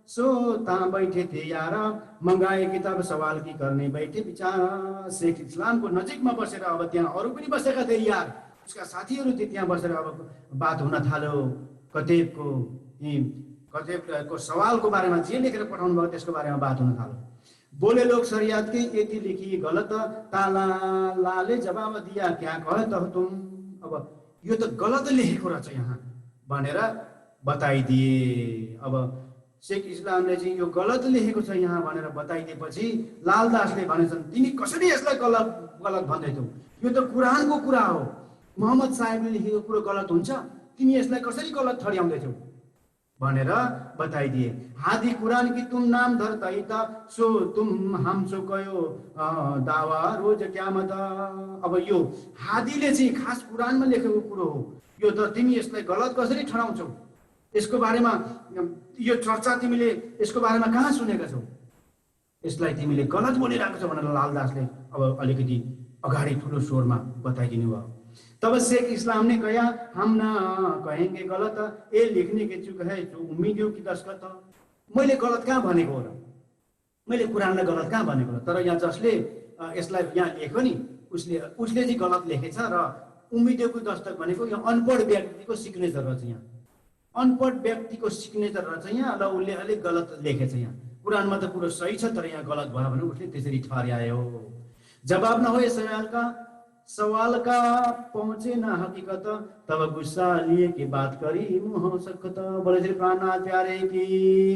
सो ता बैठे थे यारा, मंगाए किताब सवाल की करने बैठे विचार। शेख इस्लाम को नजिकमा बसेर अब त्यहाँ अरू पनि बसेका थिए यार, उसका साथीहरू थिए त्यहाँ बसेर अब बात हुन थाल्यो कतेबको सवालको बारेमा जे लेखेर पठाउनु भयो त्यसको बारेमा बात हुन थाल्यो। बोले लोग शरियत की यति लिखी गलत, ताला लाले जवाब दिया क्या कहे त तुम। अब यो त गलत लेखेको रहेछ यहाँ भनेर बताइदिए। अब शेख इस्लामले चाहिँ यो गलत लेखेको छ यहाँ भनेर बताइदिएपछि लालदासले भनेछन् तिमी कसरी यसलाई गलत गलत भन्दैछौ, यो त कुरानको कुरा हो, मोहम्मद साहेबले लेखेको कुरो गलत हुन्छ, तिमी यसलाई कसरी गलत ठहराउँदैछौ भनेर बताइदिए। हादी कुरान की तुम नाम धरतै त सो तुम हमसो कयो दावा रोज क्यामत। अब यो हादीले चाहिँ खास कुरानमा लेखेको कुरो हो, यो त तिमी यसलाई गलत कसरी ठहराउँछौ, यसको बारेमा यो चर्चा तिमीले यसको बारेमा कहाँ सुनेका छौ, यसलाई तिमीले गलत बोलिरहेको छौ भनेर लालदासले अब अलिकति अगाडि ठुलो स्वरमा बताइदिनु भयो। तब शेख इस्लाम ने कहा हम ना कहेंगे गलत, ये लिखने के चुक है जो उम्मीदियों की दस्खत। मैले गलत कहाँ भनेको हो र, मैले कुरानलाई गलत कहाँ भनेको हो, तर यहाँ जसले यसलाई यहाँ लेख्यो नि उसले चाहिँ गलत लेखेछ र उम्मीदियोंको दस्तक भनेको यो अनपढ व्यक्तिको सिग्नेचर रहेछ, यहाँ अनपढ व्यक्तिको सिग्नेचर रहेछ यहाँ र उसले अलिक गलत लेखेछ। यहाँ कुरानमा त कुरो सही छ तर यहाँ गलत भयो भने उसले त्यसरी ठहर्यायो। जवाब न हो सवाल का पहुंचे ना हकीकत, तब गुस्सा लिए की बात करी मुँह सकत। बोले श्री प्राणनाथ प्यारे की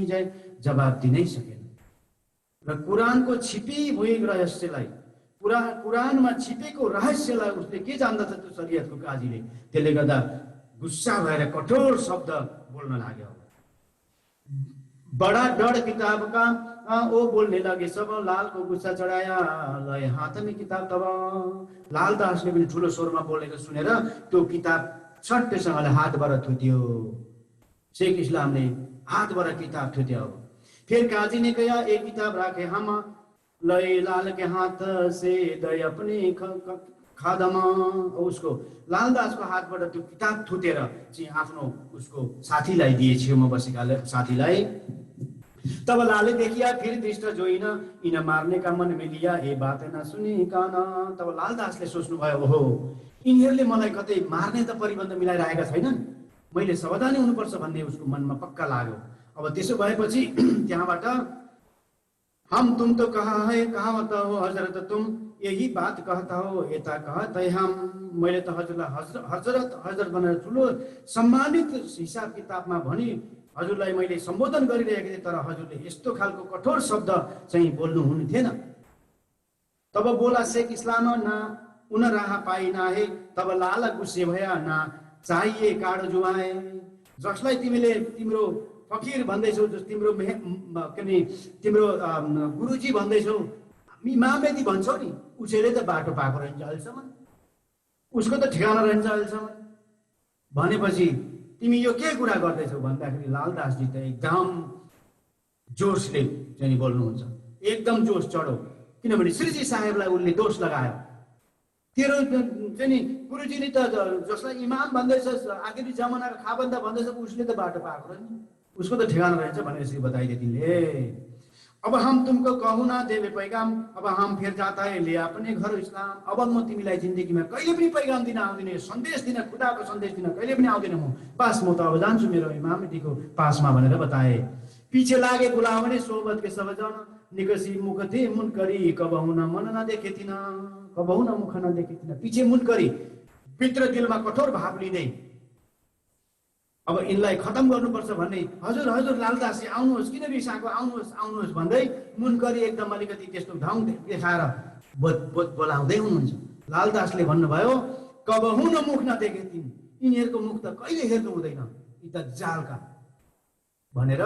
जय। जवाब दिन ही सकेन र कुरानको छिपी हुई रहस्यलाई, कुरानमा छिपेको रहस्यलाई उसले के जान्दछ त्यो शरीयतको काजीले, त्यसले गर्दा गुस्सा भएर कठोर शब्द बोल्न लाग्यो। बड़ा डर किताब का ओ बोलने लगे सब, लाल को गुस्सा चढ़ाया लय हाथ में किताब। तब लालदासले पनि ठुलो स्वरमा बोलेको सुनेर त्यो किताब छट्टैसँगले हातबाट थुत्यो। शेख इस्लामले हातबाट किताब थुत्यो। फिर काजी ने कहा एक किताब राखे हम, लय लाल के हाथ से दय अपने खादम। उसको लालदासको हातबाट त्यो किताब थुतेर चाहिँ आफ्नो उसको साथीलाई दिए, छेउमा बसेका साथीलाई। तब लाले देखिया फिर दृष्ट जोइन, इन मार्ने का मन में लिया ये बात न सुनी कान। तब लालदासले सोच्नु भयो ओहो यिनीहरूले मलाई कतै मार्ने त परिबन्ध मिलाइरहेका छैनन्, मैले सावधानी हुनुपर्छ भन्ने उसको मनमा पक्का लाग्यो। अब त्यसो भएपछि त्यहाँबाट हम तुम तो कहा है कहावत हो हजरत तुम, यही बात कहता हो यता कहत है हम। मैले त हजुरलाई हजरत भनेर ठुलो सम्मानित हिसाब किताबमा भनी हजुरलाई मैले सम्बोधन गरिरहेको थिएँ, तर हजुरले यस्तो खालको कठोर शब्द चाहिँ बोल्नु हुने थिएन। तब बोला शेख इस्लाम ना उन राह पाइ ना है, तब लाल गुस्से भया ना चाहिए काडो जुवाए। जसलाई तिमीले तिम्रो फकीर भन्दैछौ, तिम्रो गुरुजी भन्दैछौ, इमामेती भन्छौ नि, उसैले त बाटो पाएको रहन्छ अहिलेसम्म, उसको त ठेगाना रहन्छ अहिलेसम्म भनेपछि तिमी यो के कुरा गर्दैछौ भन्दाखेरि लालदासजी त एकदम जोसले चाहिँ बोल्नुहुन्छ, एकदम जोस चढो। किनभने श्रीजी साहेबलाई उनले दोष लगायो, तेरो चाहिँ गुरुजीले त जसलाई इमाम भन्दैछ, आखिरी जमानाको खाबन्दा भन्दैछ, उसले त बाटो पाएको रहन्छ, उसको त ठेगाना रहन्छ भनेर यसरी बताइदिए तिमीले। अब हम तुमको कहूँ ना देवे पैगाम, अब हम फिर जाता है ले अपने घर इस्लाम। अब म तिमीलाई जिन्दगीमा कहिले पनि पैगाम दिन आउँदिन, सन्देश दिन, खुदाको सन्देश दिन कहिले पनि आउँदिन म, पास म त अब जान्छु मेरो इमामतीको पासमा भनेर बताए। पीछे लागे गुलामले सोबत के सबजन, निकसी मुख थे मुनकरी कबहु न मन न देखे थिन, कबहु न मुख न देखे थिन। पछि मुनकरी भित्र दिलमा कठोर भाव लिँदै अब यिनलाई खतम गर्नुपर्छ भन्ने, हजुर हजुर लालदासजी आउनुहोस्, किन रिसाएको, आउनुहोस् आउनुहोस् भन्दै मुनकरी एकदम अलिकति त्यस्तो ढाउँ देखाएर बोलाउँदै हुनुहुन्छ। लालदासले भन्नुभयो कबहु न मुख नदेखे तिमी, यिनीहरूको मुख त कहिले हेर्नु हुँदैन, यी त जालका भनेर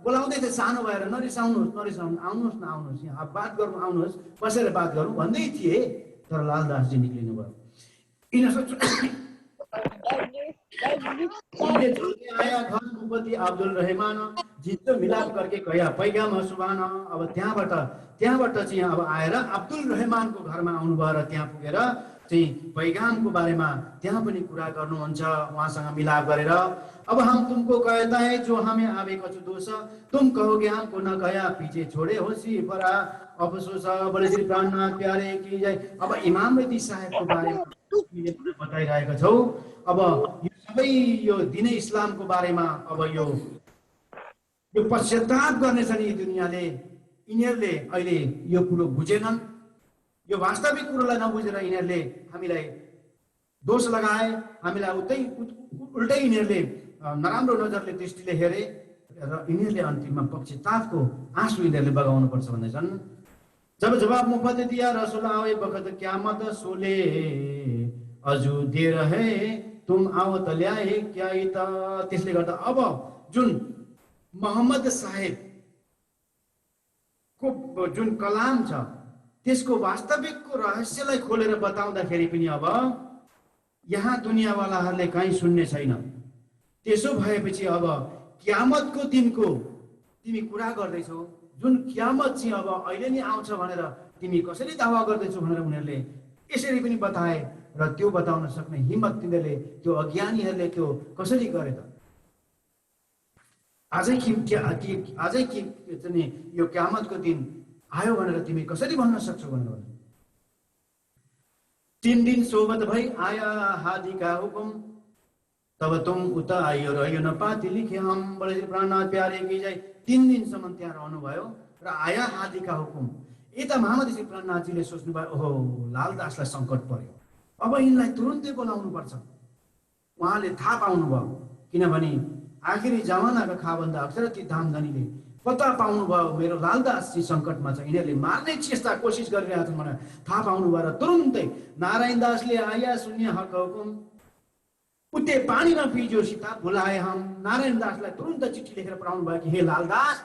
बोलाउँदै थिए सानो भएर, नरिसाउनुहोस् नरिसाउनु, आउनुहोस् न आउनुहोस्, यहाँ बात गर्नु आउनुहोस्, बसेर बात गरौँ भन्दै थिए। तर लालदासजी निक्लिनु भयो। आया घर भूपति अब्दुल रहमान, जितो मिलाप करके कया पैगाम सुबान। अब त्यहाँबाट चाहिँ अब आएर अब्दुल रहमानको घरमा आउनुभयो र त्यहाँ पुगेर चाहिँ पैगामको बारेमा त्यहाँ पनि कुरा गर्नुहुन्छ उहाँसँग मिलाप गरेर। अब हम तुमको कहता है जो हमें आवे कछु दोष, तुम कहोगे हमको न कया पीछे छोड़े होशी परा अफसोस। बड़े श्री प्राणनाथ प्यारे की जय। अब इमाम मेहदी साहेबको बारेमा हामीले पनि बताइरहेका छौँ। अब यो सबै यो दिनै इस्लामको बारेमा अब यो पश्चाताप गर्नेछन् यी दुनियाँले। यिनीहरूले अहिले यो कुरो बुझेनन्। यो वास्तविक कुरोलाई नबुझेर यिनीहरूले हामीलाई दोष लगाए, हामीलाई उल्टै यिनीहरूले नराम्रो नजरले दृष्टिले हेरे र यिनीहरूले अन्तिममा पश्चातापको आँसु यिनीहरूले बगाउनुपर्छ भन्दैछन्। जब जवाब मुफ्त दिया रसूल आए बखत क़यामत सोले, अजु देर है तुम आओ त ल्याए क्या त। त्यसले गर्दा अब जुन मोहम्मद साहेब को जुन कलाम छ त्यसको वास्तविकको रहस्यलाई खोलेर बताउँदाखेरि पनि अब यहाँ दुनियाँवालाहरूले कहीँ सुन्ने छैन। त्यसो भएपछि अब क़यामतको दिनको तिमी कुरा गर्दैछौ, जुन क़यामत चाहिँ अब अहिले नै आउँछ भनेर तिमी कसरी दावा गर्दैछौ भनेर उनीहरूले यसरी पनि बताए र त्यो बताउन सक्ने हिम्मत तिनीहरूले त्यो अज्ञानीहरूले त्यो कसरी गरे त? आजै कि यो क़यामतको दिन आयो भनेर तिमी कसरी भन्न सक्छौ भनेर। 3 दिन सोबत भई आया हादी का हुकुम, तब तुम उता आइयो र यो नपाती लिखे हम बडे प्राणनाथ प्यारे की जय। 3 दिनसम्म त्यहाँ रहनुभयो र आया हादी का हुकुम। यता महामती श्री प्राणनाथजीले सोच्नुभयो, ओहो लालदासलाई सङ्कट पर्यो, अब यिनलाई तुरुन्तै बोलाउनु पर्छ। उहाँले थाहा पाउनुभयो, किनभने आखिरी जमानाका खाबन्द अक्षरती धामधनीले पत्ता पाउनुभयो मेरो लालदास जी सङ्कटमा छ, यिनीहरूले मार्ने चेष्टा कोसिस गरिरहेका छन् भनेर थाहा पाउनुभयो र तुरुन्तै नारायण दासले आया शून्य हक हुकुम, उते पानी न पिजो सीता भुलाए हम। नारायण दासलाई तुरुन्त चिठी लेखेर पठाउनु भयो कि हे लालदास,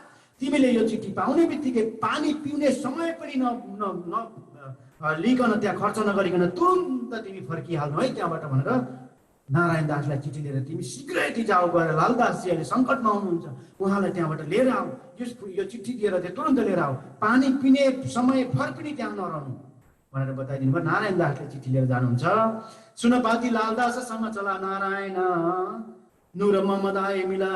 तिमीले यो चिठी पाउने बित्तिकै पानी पिउने समय पनि लिकन त्यहाँ खर्च नगरिकन तुरुन्त तिमी फर्किहाल्नु है त्यहाँबाट भनेर नारायण दासलाई चिठी लिएर तिमी शीघ्रै जाऊ गएर लालदासजी अहिले सङ्कटमा हुनुहुन्छ, उहाँलाई त्यहाँबाट लिएर आऊ, यो चिठी दिएर चाहिँ तुरन्त लिएर आऊ, पानी पिने समय फर पनि त्यहाँ नरहनु भनेर बताइदिनु भयो। नारायण दासले चिठी लिएर जानुहुन्छ। सुनपाती लालदाससँग चला नारायण, नूर मोहम्मद आए मिला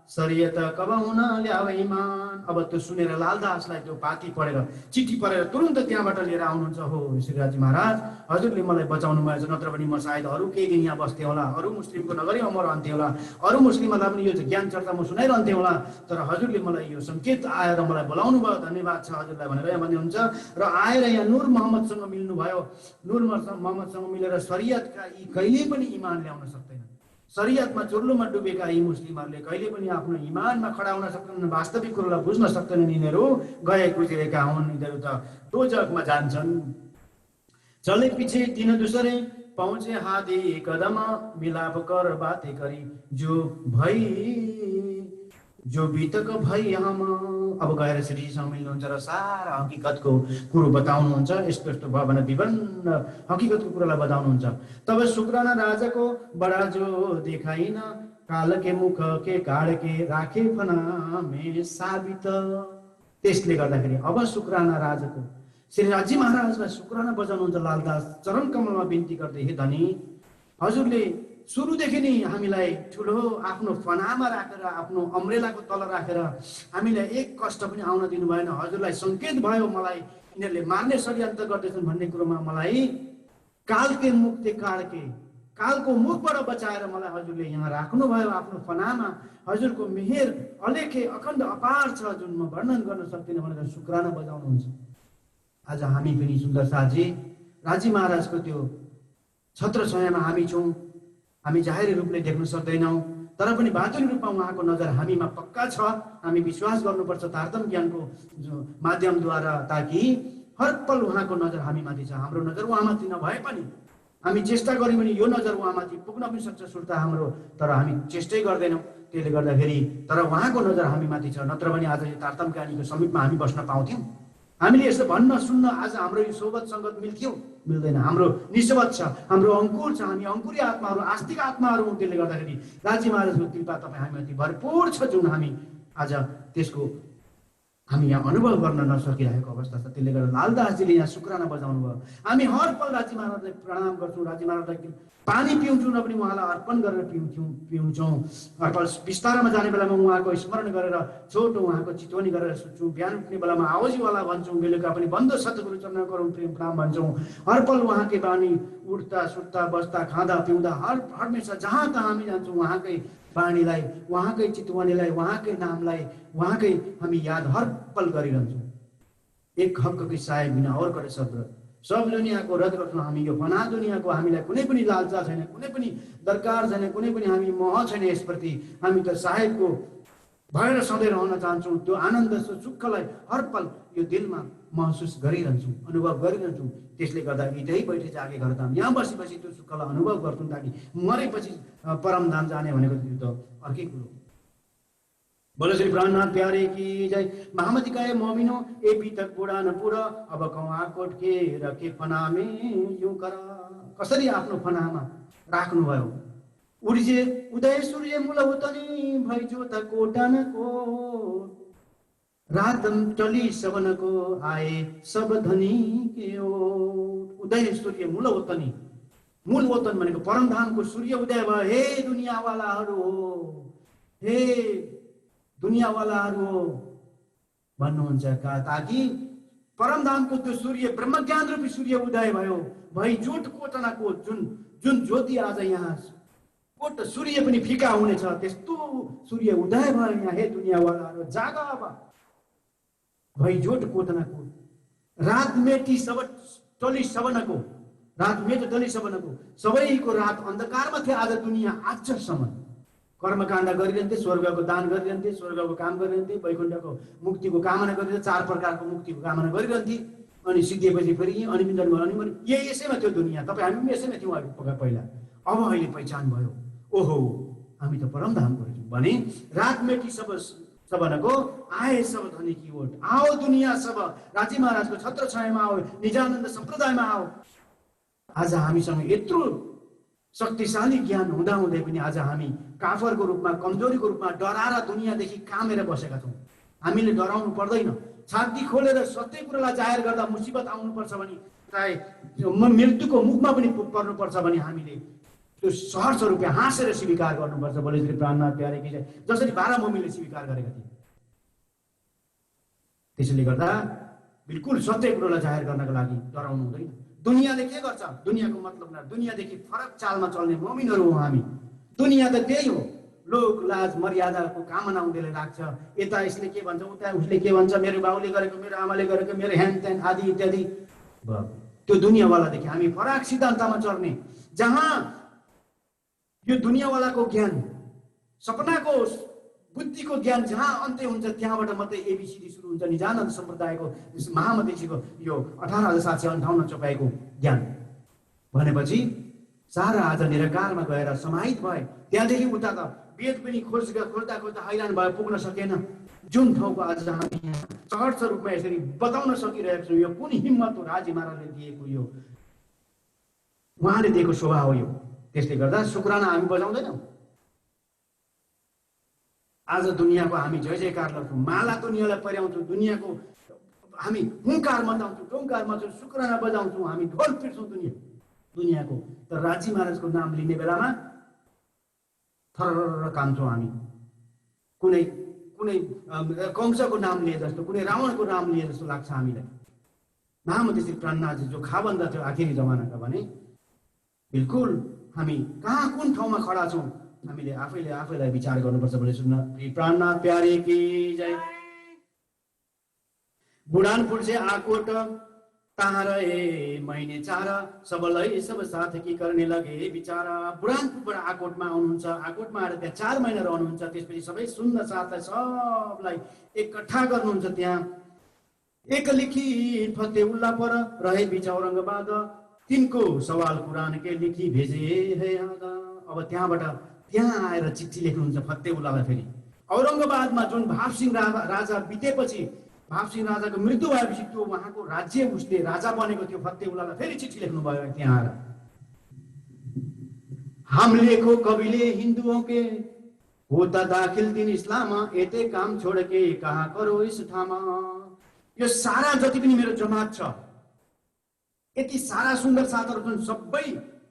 शरीयत कब हुन ल्याव इमान। अब त्यो सुनेर लालदासलाई त्यो पाती पढेर चिठी पढेर तुरन्त त्यहाँबाट लिएर आउनुहुन्छ। हो श्रीराजी महाराज, हजुरले मलाई बचाउनु भएछ, नत्र पनि म सायद अरू केही दिन यहाँ बस्थेँ होला, अरू मुस्लिमको नगरीमा म रहन्थेँ होला, अरू मुस्लिमहरूलाई पनि यो ज्ञान चर्चा म सुनाइरहन्थेँ होला, तर हजुरले मलाई यो सङ्केत आएर मलाई बोलाउनु भयो, धन्यवाद छ हजुरलाई भनेर यहाँ भन्नुहुन्छ। र आएर यहाँ नूर मोहम्मदसँग मिल्नुभयो। नूर मोहम्मदसँग मिलेर शरीयतका यी कहिले पनि इमान ल्याउन सक्दैन। शरीयतमा चुर्लुमा डुबेका यी मुस्लिमहरूले कहिले पनि आफ्नो इमानमा खडा हुन सक्दैनन्, वास्तविक कुरोलाई बुझ्न सक्दैनन्। यिनीहरू गए गुज्रेका हुन्, यिनीहरू त दोजखमा जान्छन्। चले पछि दिन दूसरे पहुँचे हादी कदम, मिलाप कर बातें करी जो बीतक भई हम। अब गएर श्रीजीसँग मिल्नुहुन्छ र सारा हकिकतको कुरो बताउनुहुन्छ। यस्तो यस्तो भयो भने विभिन्न हकिकतको कुरोलाई बताउनुहुन्छ। तब शुक्राना राजाको बडा जो देखाइन, काल के मुख के काड के राखे फना में साबित। त्यसले गर्दाखेरि अब शुक्राना राजाको श्रीराजी महाराजलाई शुक्राना बजाउनुहुन्छ लालदास, चरण कमलमा बिन्ती गर्दै, हे धनी, हजुरले सुरुदेखि नै हामीलाई ठुलो आफ्नो फनामा राखेर, आफ्नो अम्ब्रेलाको तल राखेर हामीलाई एक कष्ट पनि आउन दिनु भएन। हजुरलाई सङ्केत भयो मलाई यिनीहरूले मार्ने षड्यन्त्र गर्दैछन् भन्ने कुरोमा मलाई कालके मुखले काडके, कालको मुखबाट बचाएर मलाई हजुरले यहाँ राख्नुभयो आफ्नो फनामा। हजुरको मेहेर अलेखे अखण्ड अपार छ, जुन म वर्णन गर्न सक्दिनँ भनेर शुक्राना बजाउनुहुन्छ। आज हामी पनि सुन्दर साथी राजी महाराजको त्यो छत्र छायामा हामी छौँ। हामी जाहेरी रूपले देख्न सक्दैनौँ, तर पनि बातुनी रूपमा उहाँको नजर हामीमा पक्का छ। हामी विश्वास गर्नुपर्छ तारतम ज्ञानको माध्यमद्वारा, ताकि हर पल उहाँको नजर हामीमाथि छ। हाम्रो नजर उहाँमाथि नभए पनि हामी चेष्टा गऱ्यौँ भने यो नजर उहाँमाथि पुग्न पनि सक्छ सुर्ता हाम्रो, तर हामी चेष्टै गर्दैनौँ। त्यसले गर्दाखेरि तर उहाँको नजर हामीमाथि छ, नत्र भने आज यो तारतम ज्ञानीको समीपमा हामी बस्न पाउँथ्यौँ। हामीले यसो भन्न सुन्न आज हाम्रो यो सोबत सङ्गत मिल्थ्यो? मिल्दैन। हाम्रो निस्बत छ, हाम्रो अङ्कुर छ, हामी अङ्कुरी आत्माहरू, आस्तिक आत्माहरू हौँ। त्यसले गर्दाखेरि राजी महाराजको कृपा तपाईँ हामीमाथि भरपूर छ, जुन हामी आज त्यसको हामी यहाँ अनुभव गर्न नसकिरहेको अवस्था छ। त्यसले गर्दा लालदासजीले यहाँ शुक्राना बजाउनु भयो। हामी हर पल राजी महाराजलाई प्रणाम गर्छौँ, राजी महाराजलाई पानी पिउँछौँ र पनि उहाँलाई अर्पण गरेर पिउँछौँ। अर्पण बिस्तारामा जाने बेलामा उहाँको स्मरण गरेर छोटो उहाँको चितवनी गरेर सुन्छौँ। बिहान उठ्ने बेलामा आवाजीवाला भन्छौँ, बेलुका पनि बन्द सतगुरु चरण गरौँ प्रेम प्रणाम भन्छौँ। हर पल उहाँकै बानी उठ्दा सुत्दा बस्दा खाँदा पिउँदा हर हमेसा जहाँ कहाँ हामी जान्छौँ उहाँकै बाणीलाई, उहाँकै चितवनीलाई, उहाँकै नामलाई, उहाँकै हामी याद हर पल गरिरहन्छौँ। एक हककै साय बिना और करे शब्द सब दुनियाँको रद्द गर्छौँ। हामी यो फना दुनियाँको हामीलाई कुनै पनि लालचा छैन, कुनै पनि दरकार छैन, कुनै पनि हामी मोह छैन यसप्रति। हामी त साहेबको भएर सधैँ रहन चाहन्छौँ। त्यो आनन्द सुखलाई हर पल यो दिलमा महसुस गरिरहन्छौँ, अनुभव गरिरहन्छौँ। त्यसले गर्दा यतै बैठे जागे घर धाम, यहाँ बसी त्यो सुखलाई अनुभव गर्छौँ, ताकि मरेपछि परमधाम जाने भनेको त्यो त अर्कै कुरो। बोलो श्री प्राणनाथ प्यारे की जय। महामती कहे मोमिनो ए बीतक बुढा न पुरा, अब कौआ कोट के रखे फनामे यूं करा। कसरी आफ्नो फनामा राख्नुभयो। उर्जे उदय सूर्य मूल उतनी भैजो त कोटानको, रात टली सबनको आए सब धनी के ओ। उदय सूर्य मूल ओतनी, मूल ओतन भनेको परमधामको सूर्य उदय भयो। हे दुनियाँवालाहरू हो, हे दुनियाँवालाहरू हो भन्नुहुन्छ का, ताकि परमधामको त्यो सूर्य ब्रह्मज्ञान रूपी सूर्य उदय भयो। भई जोट कोटनाको जुन ज्योति आज यहाँ कोट सूर्य पनि फिका हुनेछ, त्यस्तो सूर्य उदय भयो यहाँ। हे दुनियाँवालाहरू जाग अब। भई जोट कोटनाको रात मेटी सब टली सबनको, रात मेट टली सबनको, सबैको रात अन्धकारमा थियो आज दुनियाँ आजसम्म। कर्मकाण्ड गरिरहन्थे, स्वर्गको दान गरिरहन्थे, स्वर्गको काम गरिरहन्थे, वैकुण्ठको मुक्तिको कामना गरिरहन्थे, 4 प्रकारको मुक्तिको कामना गरिरहन्थे। अनि सिद्धिएपछि फेरि अनि यसैमा थियो दुनियाँ। तपाईँ हामी पनि यसैमा थियौँ पहिला। अब अहिले पहिचान भयो, ओहो हामी त परमधामको रहेछौँ भने। रात मेटी सबनको आए सब धनी की ओट, आओ दुनियाँ सब राजी महाराजको छत्र छायामा आओ, निजानन्द सम्प्रदायमा आओ। आज हामीसँग यत्रो शक्तिशाली ज्ञान हुँदाहुँदै पनि आज हामी काफरको रूपमा, कमजोरीको रूपमा डराएर दुनियाँदेखि कामेर बसेका छौँ। हामीले डराउनु पर्दैन। छाती खोलेर सत्य कुरालाई जाहेर गर्दा मुसिबत आउनुपर्छ भने, चाहे मृत्युको मुखमा पनि पर्नुपर्छ भने हामीले त्यो सहर्ष रूपमा हाँसेर स्वीकार गर्नुपर्छ। बोले श्री प्राणनाथ प्यारे की जय। जसरी 12 मम्मीले स्वीकार गरेका थिए। त्यसैले गर्दा बिल्कुल सत्य कुरालाई जाहेर गर्नको लागि डराउनु हुँदैन। दुनियाँले के गर्छ, दुनियाँको मतलब न, दुनियाँदेखि फरक चालमा चल्ने ममिनहरू हो हामी। दुनियाँ त त्यही हो, लोक लाज मर्यादाको कामना उनीहरूले राख्छ। यता यसले के भन्छ, उता उसले के भन्छ, मेरो बाउले गरेको, मेरो आमाले गरेको, मेरो ह्यान त्यान आदि इत्यादि। त्यो दुनियाँवालादेखि हामी फरक सिद्धान्तमा चल्ने, जहाँ यो दुनियाँवालाको ज्ञान, सपनाको बुद्धिको ज्ञान जहाँ अन्त्य हुन्छ त्यहाँबाट मात्रै एबीसीडी सुरु हुन्छ। निजानन्द सम्प्रदायको महामतीजीको यो 18,758 चोपाइको ज्ञान भनेपछि सारा आज निराकारमा गएर समाहित भए। त्यहाँदेखि उता त वेद पनि खोज्दा हैरान भयो, पुग्न सकेन। जुन ठाउँको आज हामी सहर्ष रूपमा यसरी बताउन सकिरहेको छौँ, यो कुन हिम्मत हो राजी महाराजले दिएको, यो उहाँले दिएको शोभा हो यो। त्यसले गर्दा शुक्राना हामी बजाउँदैनौँ। आज दुनियाँको हामी जय जयकार गर्छौँ, माला दुनियाँलाई पर्याउँछौँ, दुनियाँको हामी हुङ्कार मचाउँछौँ, टोङ्कार मचाउँछौँ, शुक्राना बजाउँछौँ, हामी ढोल पिट्छौँ दुनियाँको। तर राजी महाराजको नाम लिने बेलामा थर कान्छौँ हामी। कुनै कंसको नाम लिए जस्तो, कुनै रावणको नाम लिए जस्तो लाग्छ हामीलाई। महामती श्री प्राणनाथ जो खाबन्दा थियो आखिरी जमानाका भने, बिल्कुल हामी कहाँ कुन ठाउँमा खडा छौँ हामीले आफैलाई विचार गर्नुपर्छ। बोले सुन्न श्री प्राणनाथ प्यारे की जय। बुढानपुर से आकोट तहाँ रहे महीने 4, सबलाई सब साथ की करने लगे बिचारा। बुढानपुरबाट आकोटमा आउनुहुन्छ, आकोटमा आएर त्यहाँ 4 महिना रहनुहुन्छ। त्यसपछि सबै सुन्न साथलाई सबलाई एकट्ठा गर्नुहुन्छ। त्यहाँ एक लिखी फतेउल्ला पर रहे बिच औरंगाबाद, तिनको सवाल कुरान के लिखी भेजे है आगा। अब त्यहाँ आएर चिठी लेख्नुहुन्छ फतेउल्लालाई। फेरि औरंगाबादमा जुन भावसिंह राजा बितेपछि, भावसिंह राजाको मृत्यु भएपछि त्यो उहाँको राज्य उसले राजा बनेको थियो, फतेउल्लालाई फेरि चिठी लेख्नुभयो त्यहाँ आएर। हम लेखो कविले हिन्दुओं के होता दाखिल दिन इस्लाम यतै काम छोड के कहाँ करो इस ठामा। यो सारा जति पनि मेरो जमात छ, यति सारा सुन्दर साथहरू छन्, सबै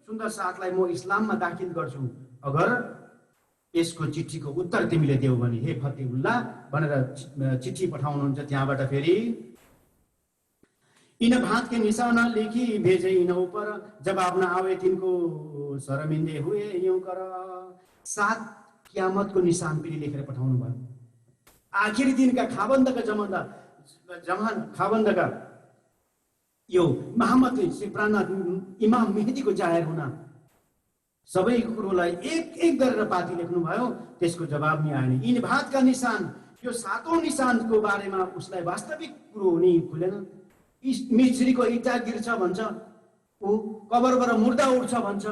सुन्दर साथलाई म इस्लाममा दाखिल गर्छु अगर यसको चिठीको उत्तर तिमीले देऊ भने हे फतेहुल्लाह भनेर चिठी पठाउनुहुन्छ। त्यहाँबाट फेरि इन भात के निशाना लेखी भेजे इन ऊपर जवाब न आवे तिनको शर्मिंदे हुए यूं कर। 7 कियामतको निशान पनि लेखेर पठाउनु भयो। आखिरी दिनका खाबन्दका यो मोहम्मद सिप्राना इमाम मेहदीको जाहेर हुन सबै कुरोलाई एक एक गरेर पाती लेख्नु भयो। त्यसको जवाब नि आएन। इन भातका निशान, यो 7औं निशानको बारेमा उसलाई वास्तविक कुरो हुने खुलेन। मिस्रीको इटा गिर्छ भन्छ, ऊ कबरबाट मुर्दा उठ्छ भन्छ,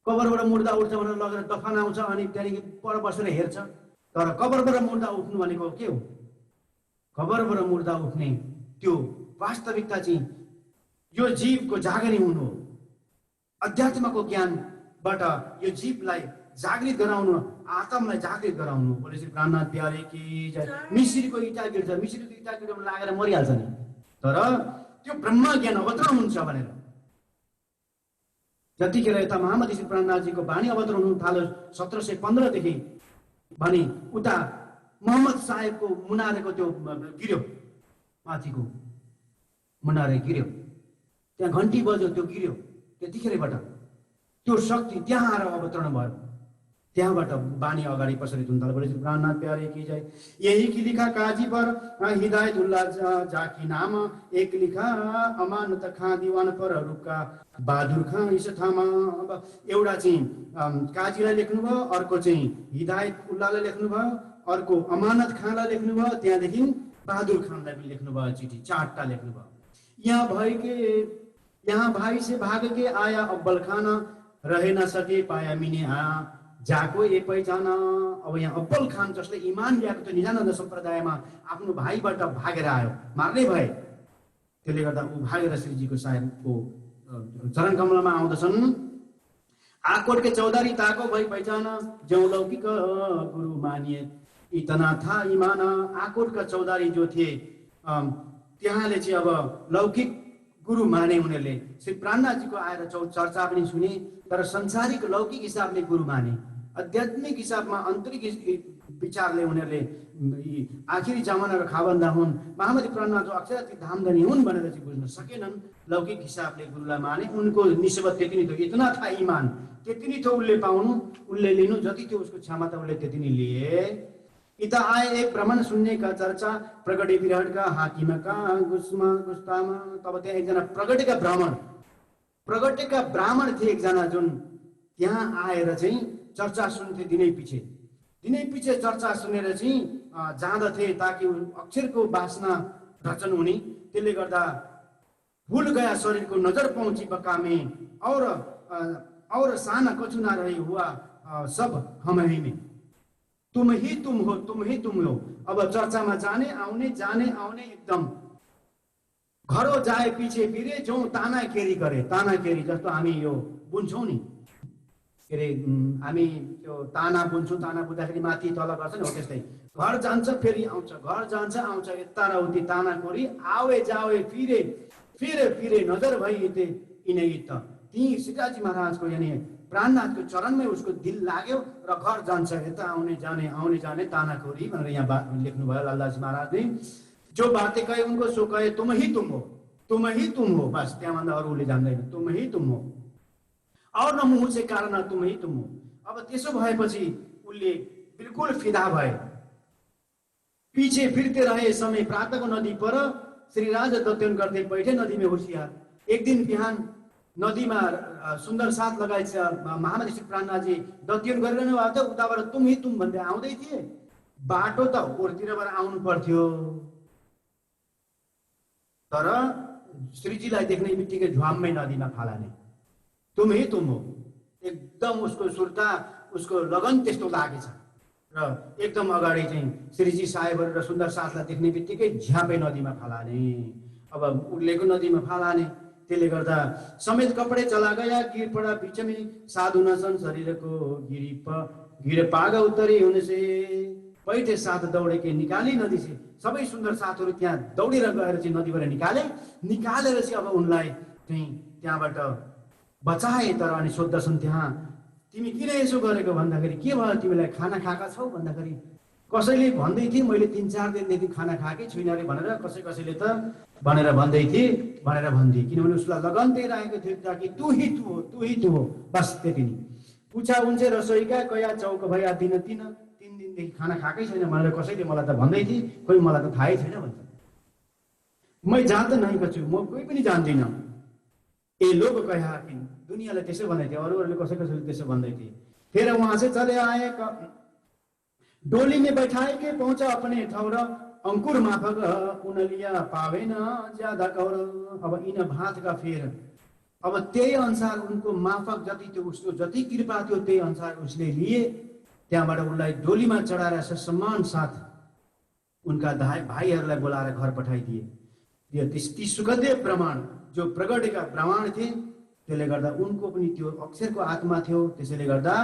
कबरबाट मुर्दा उठ्छ भनेर लगेर दफन आउँछ अनि त्यहाँदेखि पर बसेर हेर्छ। तर कबरबाट मुर्दा उठ्नु भनेको के हो? कबरबाट मुर्दा उठ्ने त्यो वास्तविकता चाहिँ यो जीवको जागरी हुनु हो। अध्यात्मको ज्ञानबाट यो जीवलाई जागृत गराउनु, आत्मालाई जागृत गराउनु। बोले श्री प्राणनाथ प्यारे की जय। मिस्रीको इटा गिर्छ, मिस्रीको इटा गिर्छ लागेर मरिहाल्छ नि, तर त्यो ब्रह्म ज्ञान अवतरण हुन्छ भनेर जतिखेर यता मोहम्मद श्री प्राणनाथजीको बाणी अवतरण हुन थाल्यो 1715 देखि भने उता मोहम्मद साहेबको मुनारेको त्यो गिर्यो, माथिको मुनारे गिर्यो, त्यहाँ घन्टी बज्यो, त्यो गिर्यो। त्यतिखेरबाट त्यो शक्ति त्यहाँ आएर अवतरण भयो। त्यहाँबाट बानी अगाडि प्रसारित हुन थाल्यो। बोले श्री प्राणनाथ प्यारे की जय। यही की लिखा काजी पर हिदायतुल्लाह जाकी नाम, एक लिखा अमानत खां दीवान पर रुका बहादुर खां इस ठामा। अब एउटा चाहिँ काजीलाई लेख्नुभयो, अर्को चाहिँ हिदायतुल्लाहलाई लेख्नुभयो, अर्को अमानत खानलाई लेख्नुभयो, त्यहाँदेखि बहादुर खानलाई पनि लेख्नुभयो चिठी। 4टा लेख्नुभयो। यहाँ भाई से भाग के आया अब्बल खाना, रहे न सके पाया मिने जाको ए पहिचान। अब यहाँ अब्बल खान जसले इमान ल्याएको थियो निजानन्द सम्प्रदायमा आफ्नो भाइबाट भागेर आयो, मार्ने भए। त्यसले गर्दा ऊ भागेर श्रीजीको साहेबको चरण कमलमा आउँदछन्। आकोटके चौधारी ताको भई पहिचान, ज्यौ लौकिक गुरु मानिए इतना था इमान। आकोटका चौधारी जो थिए त्यहाँले चाहिँ अब लौकिक गुरु माने उनीहरूले। श्री प्राणनाथजीको आएर चर्चा पनि सुने, तर संसारिक लौकिक हिसाबले गुरु माने। आध्यात्मिक हिसाबमा आन्तरिक विचारले उनीहरूले आखिरी जमाना र खाबन्दा हुन्, मोहम्मद प्राणनाथ अक्षरत धामधनी हुन् भनेर चाहिँ बुझ्न सकेनन्। लौकिक हिसाबले गुरुलाई माने। उनको निस्बत त्यति नै थियो, इतना था इमान, त्यति नै थियो उसले पाउनु, उसले लिनु, जति थियो उसको क्षमता उसले त्यति नै लिए। इता आए एक भ्रमण सुन्ने का चर्चा, प्रगटे विराट का हाकिम का गुस्तामा। तब त्यहाँ एकजना प्रगटेका ब्राह्मण थिए एकजना, जुन त्यहाँ आएर चाहिँ चर्चा सुन्थे दिनै पछि चर्चा सुनेर चाहिँ जाँदथे ताकि अक्षरको वासना रचन हुने। त्यसले गर्दा भूल गया शरीर को नजर पहुंची बका में और साना कछु ना रही हुआ सब हम ही में, तुम ही तुम हो, तुम ही तुम हो। अब चर्चामा जाने आउने एकदम घरो जाए पछि फिरे जो ताना केरी करे। ताना केरी जस्तो हामी यो बुन्छौँ नि, के अरे हामी त्यो ताना बुन्छौँ, ताना बुन्दाखेरि माथि तल गर्छ नि, हो त्यस्तै। घर जान्छ फेरि आउँछ, घर जान्छ आउँछ, यता र उति ताना कोरी आवे जावे फिरे फिरे फिरे नजर भई यते यिनै त। ती सीताजी महाराजको यानी प्राणनाथको चरणमै उसको दिल लाग्यो र घर जान्छ, यता आउने जाने ताना कोरी भनेर यहाँ लेख्नुभयो लालदास महाराजले। जो बातें कहे उनको सो कहे तुम ही तुम हो, तुम ही तुम हो, बस त्यहाँभन्दा अरू उसले जान्दैन, तुम ही तुम हो और न मुँह से कारण तुम ही तुम हो। अब त्यसो भएपछि उसले बिल्कुल फिदा भए। पीछे फिरते रहे समय प्रातको नदी पर, श्री राजा दत्यन गर्दै बैठे नदी में होशियार। एक दिन बिहान नदीमा सुन्दर साथ लगाएछ महामती श्री प्राणनाथजी दत्यन गरिरहनु भएको थियो। उताबाट तुम ही तुम भन्दै आउँदै थिए। बाटो त ओरतिरबाट आउनु पर्थ्यो, तर श्रीजीलाई देख्ने बित्तिकै झ्वाममै नदीमा फालाने। तुम ही तुम हो, एकदम उसको सुर्ता, उसको लगन त्यस्तो लागेछ र एकदम अगाडि चाहिँ श्रीजी साहेबहरू र सुन्दर साथलाई देख्ने बित्तिकै झ्यापै नदीमा फालाने। अब उर्लेको नदीमा फालाने, त्यसले गर्दा समेत कपडे चला गया गिर पडा बीच में साधु नसन शरीरको गिर पाग उत्तरी हुने से पैठे साथ दौडेके निकाली नदी से सबै सुन्दर साथहरू त्यहाँ दौडेर गएर चाहिँ नदीबाट निकालेर चाहिँ अब उनलाई चाहिँ त्यहाँबाट बचाए। तर अनि सोद्धछन् त्यहाँ तिमी किन यसो गरेको भन्दाखेरि के भयो तिमीलाई खाना खाएका छौ भन्दाखेरि कसैले भन्दै थिए मैले 3-4 दिनदेखि खाना खाएकै छुइनँ अरे भनेर कसैले त भनेर भन्दै थिए किनभने उसलाई लगन दिइरहेको थियो ताकि तू ही तू हो बस त्यति नै। पुछा उनसे रसोईका कया चौक भया दिन 3 दिनदेखि खाना खाएकै छैन भनेर कसैले मलाई त भन्दै थिए, कोही मलाई त थाहै छैन भन्छ। मै जान त नहीं कछु म कोही पनि जान्दिनँ। ए लोग कहा कि दुनियाँले त्यसो भन्दै थियो, अरूहरूले कसैले त्यसो भन्दै थिए। फिर वहां से चले आए डोली में बैठाए के पहुंचा अपने ठौर अंकुर माफक उनलिया पावे न ज्यादा कौर। अब इन भात का फेर अब त्यही अनुसार उनको माफक जति थियो उसको जति कृपा थियो त्यही अनुसार उसले लिए। त्यहाँबाट उनलाई डोलीमा चढाएर सम्मान साथ उनका भाइहरूलाई बोलाएर घर पठाइदिए। ती सुखदेव ब्राह्मण जो प्रगटेका ब्राह्मण थिए त्यसले गर्दा उनको पनि त्यो अक्षरको आत्मा थियो। त्यसैले गर्दा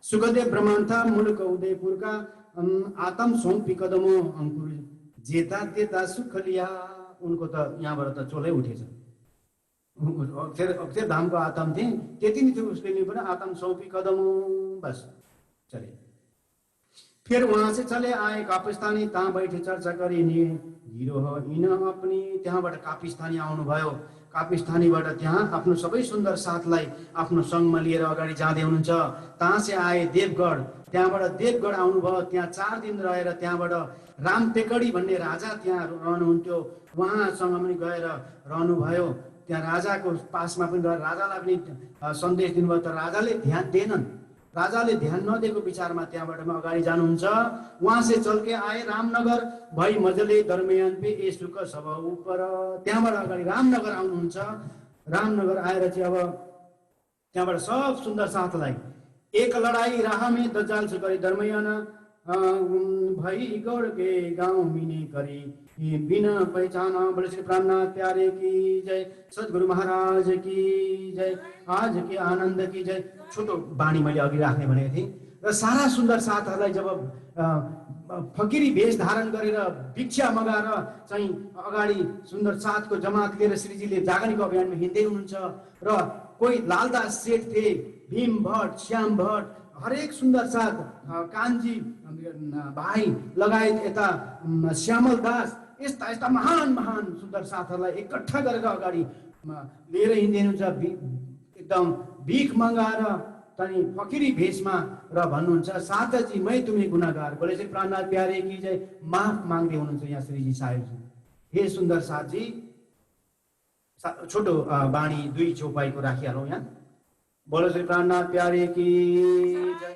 सुखदेव ब्राह्मण था मुलुक उदयपुरका आतम सोम्पी कदमो अंकुर जेता तेता सुख लिया। उनको त यहाँबाट त चोलै उठेछ। अक्षर धामको आतम थिए त्यति नै थियो उसले पनि आतम सोम्पी कदमो बस चले। फिर वहां से चले आए कापिस्तानी ता बैठे चर्चा गरिने गिरोह इन अपनी। त्यहाँबाट कापिस्तानी आउनुभयो। कापिस्तानीबाट त्यहाँ आफ्नो सबै सुन्दर साथलाई आफ्नो सङ्गमा लिएर अगाडि जाँदै हुनुहुन्छ। तहाँ से आए देवगढ, त्यहाँबाट देवगढ आउनुभयो। त्यहाँ 4 दिन रहेर त्यहाँबाट राम पेकडी भन्ने राजा त्यहाँ रहनुहुन्थ्यो, उहाँसँग पनि गएर रहनुभयो। त्यहाँ राजाको पासमा पनि गएर राजालाई पनि सन्देश दिनुभयो। तर राजाले ध्यान दिएनन्। राजाले ध्यान नदिएको विचारमा त्यहाँबाट अगाडि जानुहुन्छ। वहाँ से चल के आए रामनगर भई मजले दरमियान पे ए सुख सब ऊपर। त्यहाँबाट अगाडि रामनगर आउनुहुन्छ। रामनगर आएर चाहिँ अब त्यहाँबाट सब सुन्दर साथलाई एक लडाई राह में दज्जाल से गरी दरमियान भई गौड़ के गांव मिने करी बिना पहचाना। बोले श्री प्राणनाथ प्यारे की जय, सद्गुरु महाराज की जय, आज के आनंद की जय। छोटो बाणी मैले अघि राख्ने भनेको थिएँ। र सारा सुन्दर साथहरूलाई जब फकिरी भेष धारण गरेर भिक्षा मगाएर चाहिँ अगाडि सुन्दर साथको जमात लिएर श्रीजीले जागरणीको अभियानमा हिँड्दै हुनुहुन्छ। र कोही लालदास सेठ थिए, भीम भट्ट, श्याम भट्ट, हरेक सुन्दर साथ कान्छी भाइ लगायत यता श्यामल दास, यस्ता यस्ता महान सुन्दर साथहरूलाई एकट्ठा गरेर अगाडि लिएर हिँड्दै हुनुहुन्छ। एकदम भिख मगाएर तनी फकिरी भेषमा र भन्नुहुन्छ साथजी मै तुम्हें गुनाहगार। बोले चाहिँ प्राणनाथ प्यारे की जय, माफ माग्दै हुनुहुन्छ यहाँ श्रीजी साहेबजी। हे सुन्दर साथजी, छोटो बाणी 2 चौपाईको राखिहालौँ यहाँ। बोलो श्री प्राणनाथ प्यारे की जय,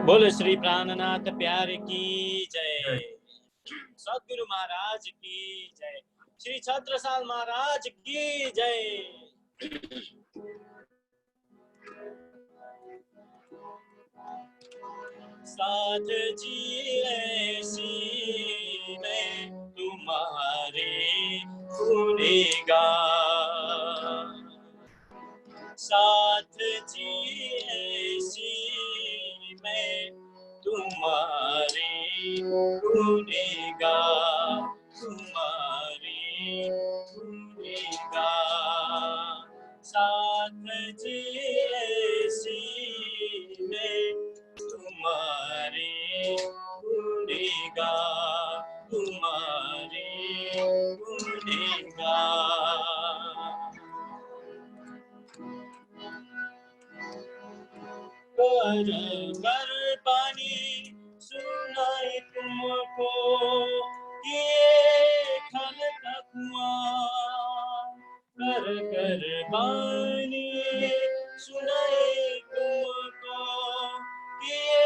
बोलो श्री प्राणनाथ प्यारे की जय, सद्गुरु महाराज की जय, श्री छत्रसाल महाराज की जय। साथ जी ऐसी मैं तुम्हारे गुनेगार, साथ जी ऐसी मैं तुम्हारे गुनेगार, तुम्हारे गुनेगार। साथ जी ऐसी मैं तुम्हारे गुनेगार, तुम्हारे गुनेगार। कर पानी सुनाई तुमको किए खलक कुआं। कर पानी सुनाई तुमको किए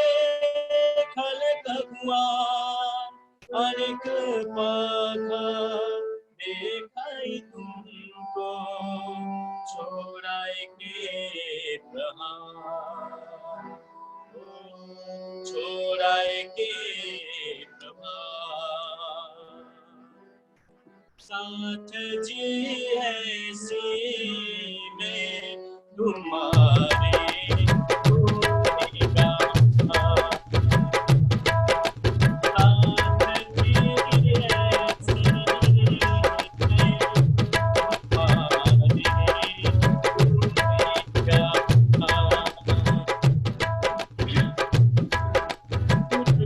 खलक कुआं। अनेक पथ देखाई तुमको छोड़ाए के प्रहार, छोड़ाए के प्रहार। साथ जी ऐसी में तुम्हारे भूलेगा साथ जी ऐसी में तुम्हारे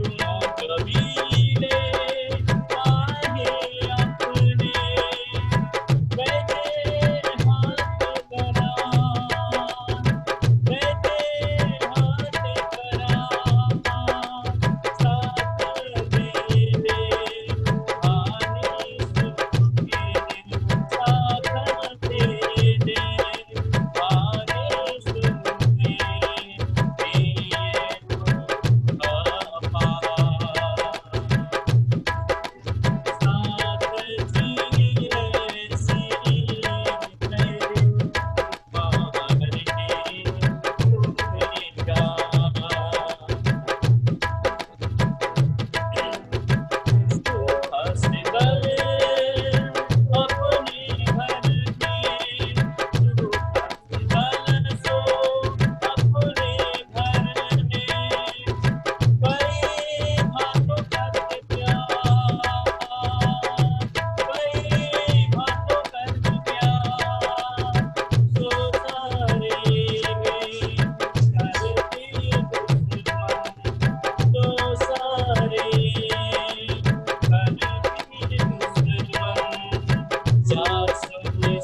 भूलेगा कबीले आए अपने बैठे हाथ करा बैठे हाथ करा साथ दे दे आने सुनके साथ दे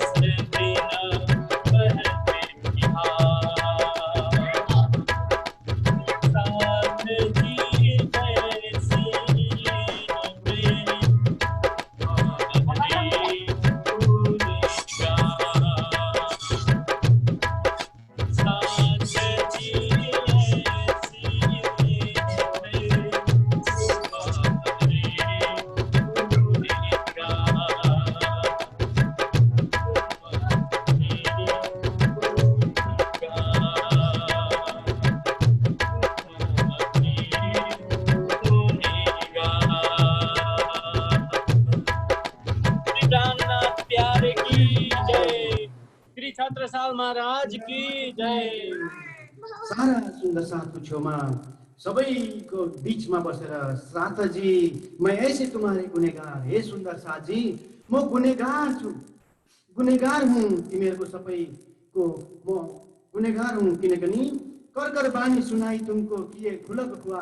दे आने सुनके श्री छत्रसाल महाराज की जय। सारा सुन्दर साथको छेउमा सबैको बीचमा बसेर साथजी मैं ऐसे तुम्हारे गुनेगार हे सुन्दर साथजी म गुनेगार छु गुनेगार हुँ तिमीहरूको सबैको म गुनेगार हुँ किनकि नि कर बानी सुनाई तुमको किए खुलक खुवा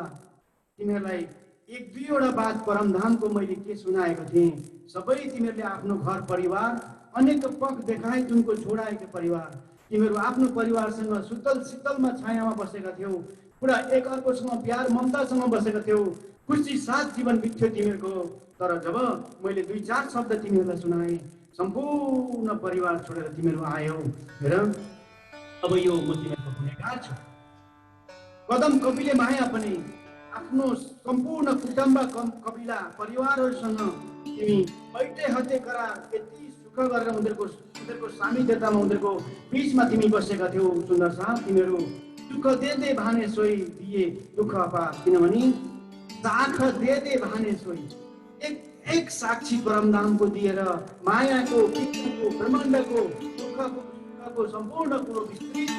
तिमीहरूलाई एक दुईवटा बात परमधामको मैले के सुनाएको थिएँ सबै तिमीहरूले आफ्नो घर परिवार अनेक पख देखाए तुमको छोडाएको परिवार तिमीहरू आफ्नो परिवारसँग सुतल शीतलमा छायामा बसेका थियौ पुरा एक अर्कोसँग प्यार ममतासँग बसेका थियौ खुसी साथ जीवन बित्थ्यो तिमीहरूको तर जब मैले दुई चार शब्द तिमीहरूलाई सुनाएँ सम्पूर्ण परिवार छोडेर तिमीहरू आयौ हेर अब यो म तिमीहरूको गुनेगार छु कदम कपिले माया पनि आफ्नो सम्पूर्ण कुटुम्ब कपिला परिवारहरूसँग तिमी बैठे हते करा यति सुख गरेर उनीहरूको सामिध्यतामा उनीहरूको बीचमा तिमी बसेका थियौ सुन्दर साथ तिमीहरू दुःख दे भाने सोही दिए दुःख अपा किनभने साख दे भाने सोही एक साक्षी परमधामको दिएर मायाको पितृको ब्रह्माण्डको दुःखको सम्पूर्ण कुरो विस्तृत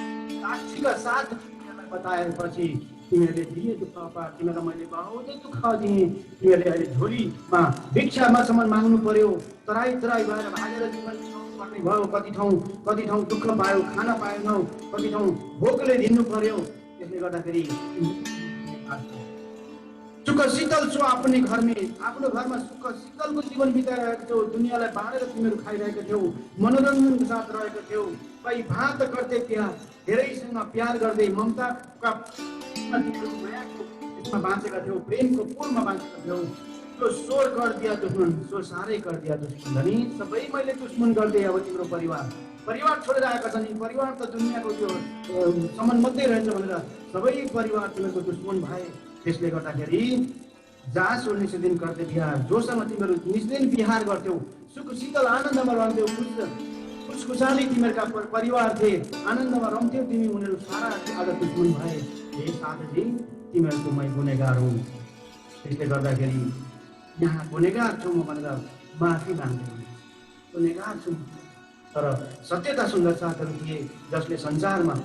साक्षीका साथ तिमीहरूलाई बताएपछि तिमीहरूले दिए दुःख अपा तिमीलाई मैले बहुतै दुःख दिएँ तिमीहरूले अहिले झोलीमा भिक्षामासम्म माग्नु पर्यो तराई भएर भागेर जीवन बिताउनु पर्ने भयो कति ठाउँ दुःख पायो खाना पाएनौ कति ठाउँ भोकले दिनु पर्यो त्यसले गर्दाखेरि सुख शीतल छु आफ्नै आफ्नो घरमा सुख शीतलको जीवन बिताइरहेको थियौ दुनियाँलाई बाँडेर तिमीहरू खाइरहेको थियौ मनोरञ्जनको साथ रहेको थियौ कहीँ भात गर्दै त्यहाँ धेरैसँग प्यार गर्दै ममताका मायाको त्यसमा बाँचेका थियौ प्रेमको पूर्णमा बाँचेका थियौ त्यो स्वर कर दिया दुश्मन सो साह्रै कर दिया दुश्मन धनी सबै मैले दुश्मन गर्दै अब तिम्रो परिवार छोडेर आएका छन् परिवार त दुनियाँको त्यो सम्बन्ध मात्रै रहेछ भनेर सबै परिवार तिमीहरूको दुश्मन भए त्यसले गर्दाखेरि जासो निस्दिन गर्दै बिहार जोसँग तिमीहरू निस्दिन बिहार गर्थ्यौ सुख शीतल आनन्दमा रहन्थ्यौ खुसखुसाली तिमीहरूका परिवार थिए आनन्दमा रम्थ्यौ तिमी उनीहरू सारा आज दुश्मन भए हे साथजी तिमीहरूको मै गुनेगार हुँ त्यसले गर्दाखेरि यहाँ गुनेगार छु म भनेर माफी माग्दै गुनेगार छु। तर सत्यता सुन्दर साथहरू थिए जसले संसारमा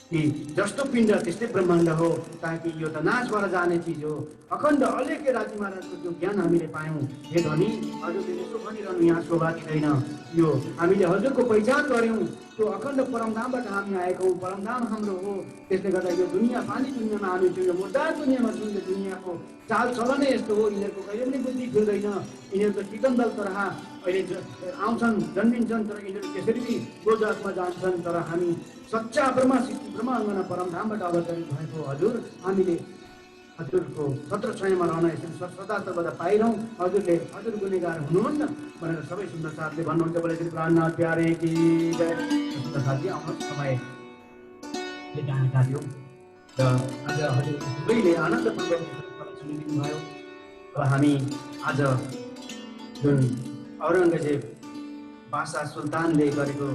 कि जस्तो पिण्ड त्यस्तै ब्रह्माण्ड हो, ताकि यो त नाचबाट जाने चिज हो। अखण्ड अलेखे राजी महाराजको जो ज्ञान हामीले पायौँ, हे धनी हजुरले यसो भनिरहनु यहाँ शोभा दिँदैन। यो हामीले हजुरको पहिचान गऱ्यौँ, त्यो अखण्ड परमधामबाट हामी आएको हौँ, परमधाम हाम्रो हो। त्यसले गर्दा यो दुनियाँ पानी दुनियाँमा हामी छौँ, यो मुर्दार दुनियाँमा छौँ। यो दुनियाँको चाल चलनै यस्तो हो, यिनीहरूको कहिले पनि बुद्धि खुल्दैन। यिनीहरू त किटन्दल तरह अहिले आउँछन् जन्मिन्छन्, तर यिनीहरू त्यसरी पनि गोजातमा जान्छन्। तर हामी सच्चा ब्रह्माङ्गना परमधामबाट अवतरित भएको हजुर, हामीले हजुरको छत्र छायामा रहन यसरी सदा सर्वदा पाइरहँ। हजुरले हजुर गुनेगार हुनुहुन्न भनेर सबै सुन्दर साथले भन्नुहुन्छ। बोले श्री प्राणनाथ प्यारे की जय। सुन्दर साथी आउनु समयले गाना गाड्यो र आज हजुरको सबैले आनन्दपूर्वक सुनिदिनु भयो। अब हामी आज जुन औरङ्गजेब बादशाह सुल्तानले गरेको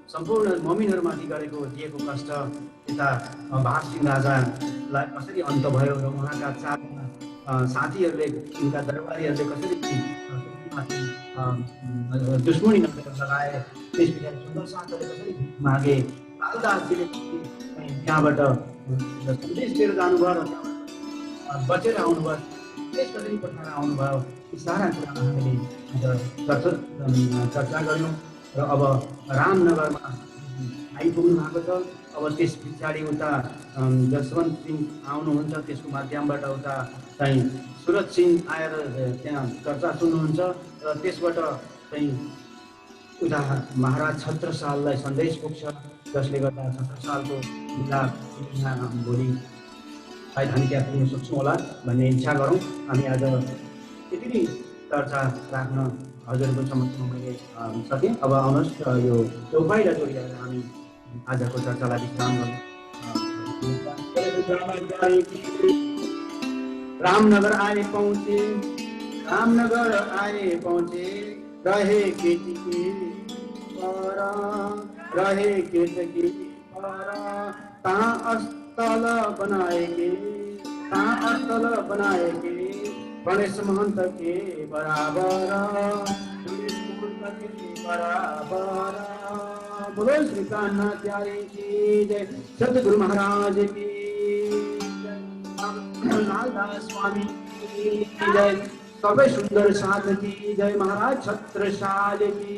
सम्पूर्ण ममिनहरूमाथि गरेको दिएको कष्ट, यता भागसिंह राजालाई कसरी अन्त भयो र उहाँका चार साथीहरूले, उनका दरबारीहरूले कसरी दुश्मनी लगाए, त्यस पछाडि सुन्दर साथहरूले कसरी मागे, लालदासजीले त्यहाँबाट सन्देश लिएर जानुभयो र बचेर आउनुभयो, देश कसरी पठाएर आउनुभयो, यी सारा कुरामा हामीले चर्चा गऱ्यौँ। र अब रामनगरमा आइपुग्नु भएको छ। अब त्यस पछाडि उता जसवन्त सिंह आउनुहुन्छ, त्यसको माध्यमबाट उता चाहिँ सुरज सिंह आएर त्यहाँ चर्चा सुन्नुहुन्छ र त्यसबाट चाहिँ उता महाराज छत्रसाललाई सन्देश पुग्छ, जसले गर्दा छत्रसालको जिल्ला भोलि सायद हामी त्यहाँ पुग्न सक्छौँ होला भन्ने इच्छा गरौँ। हामी आज यति नै चर्चा राख्न हजुरको समक्षमा मैले सकेँ। अब आउनुहोस् यो चौपाईलाई जोडिएर हामी आजको चर्चालाई विश्राम गरौँ। रामनगर आए पहुँचे, रामनगर आए पहुँचे, रहे केतकी पारा, रहे केतकी पारा, तहाँ अस्थल बनाएगे, तहाँ अस्थल बनाएगे, गणेश महंत के बराबर, गणेश महंत के बराबर। बोलो श्री कान्हा प्यारे की जय, सतगुरु महाराज की जय, लालदास स्वामी की जय, सबै सुंदर साथ की जय, महाराज छत्रसाल की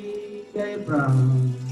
जय। प्रणाम।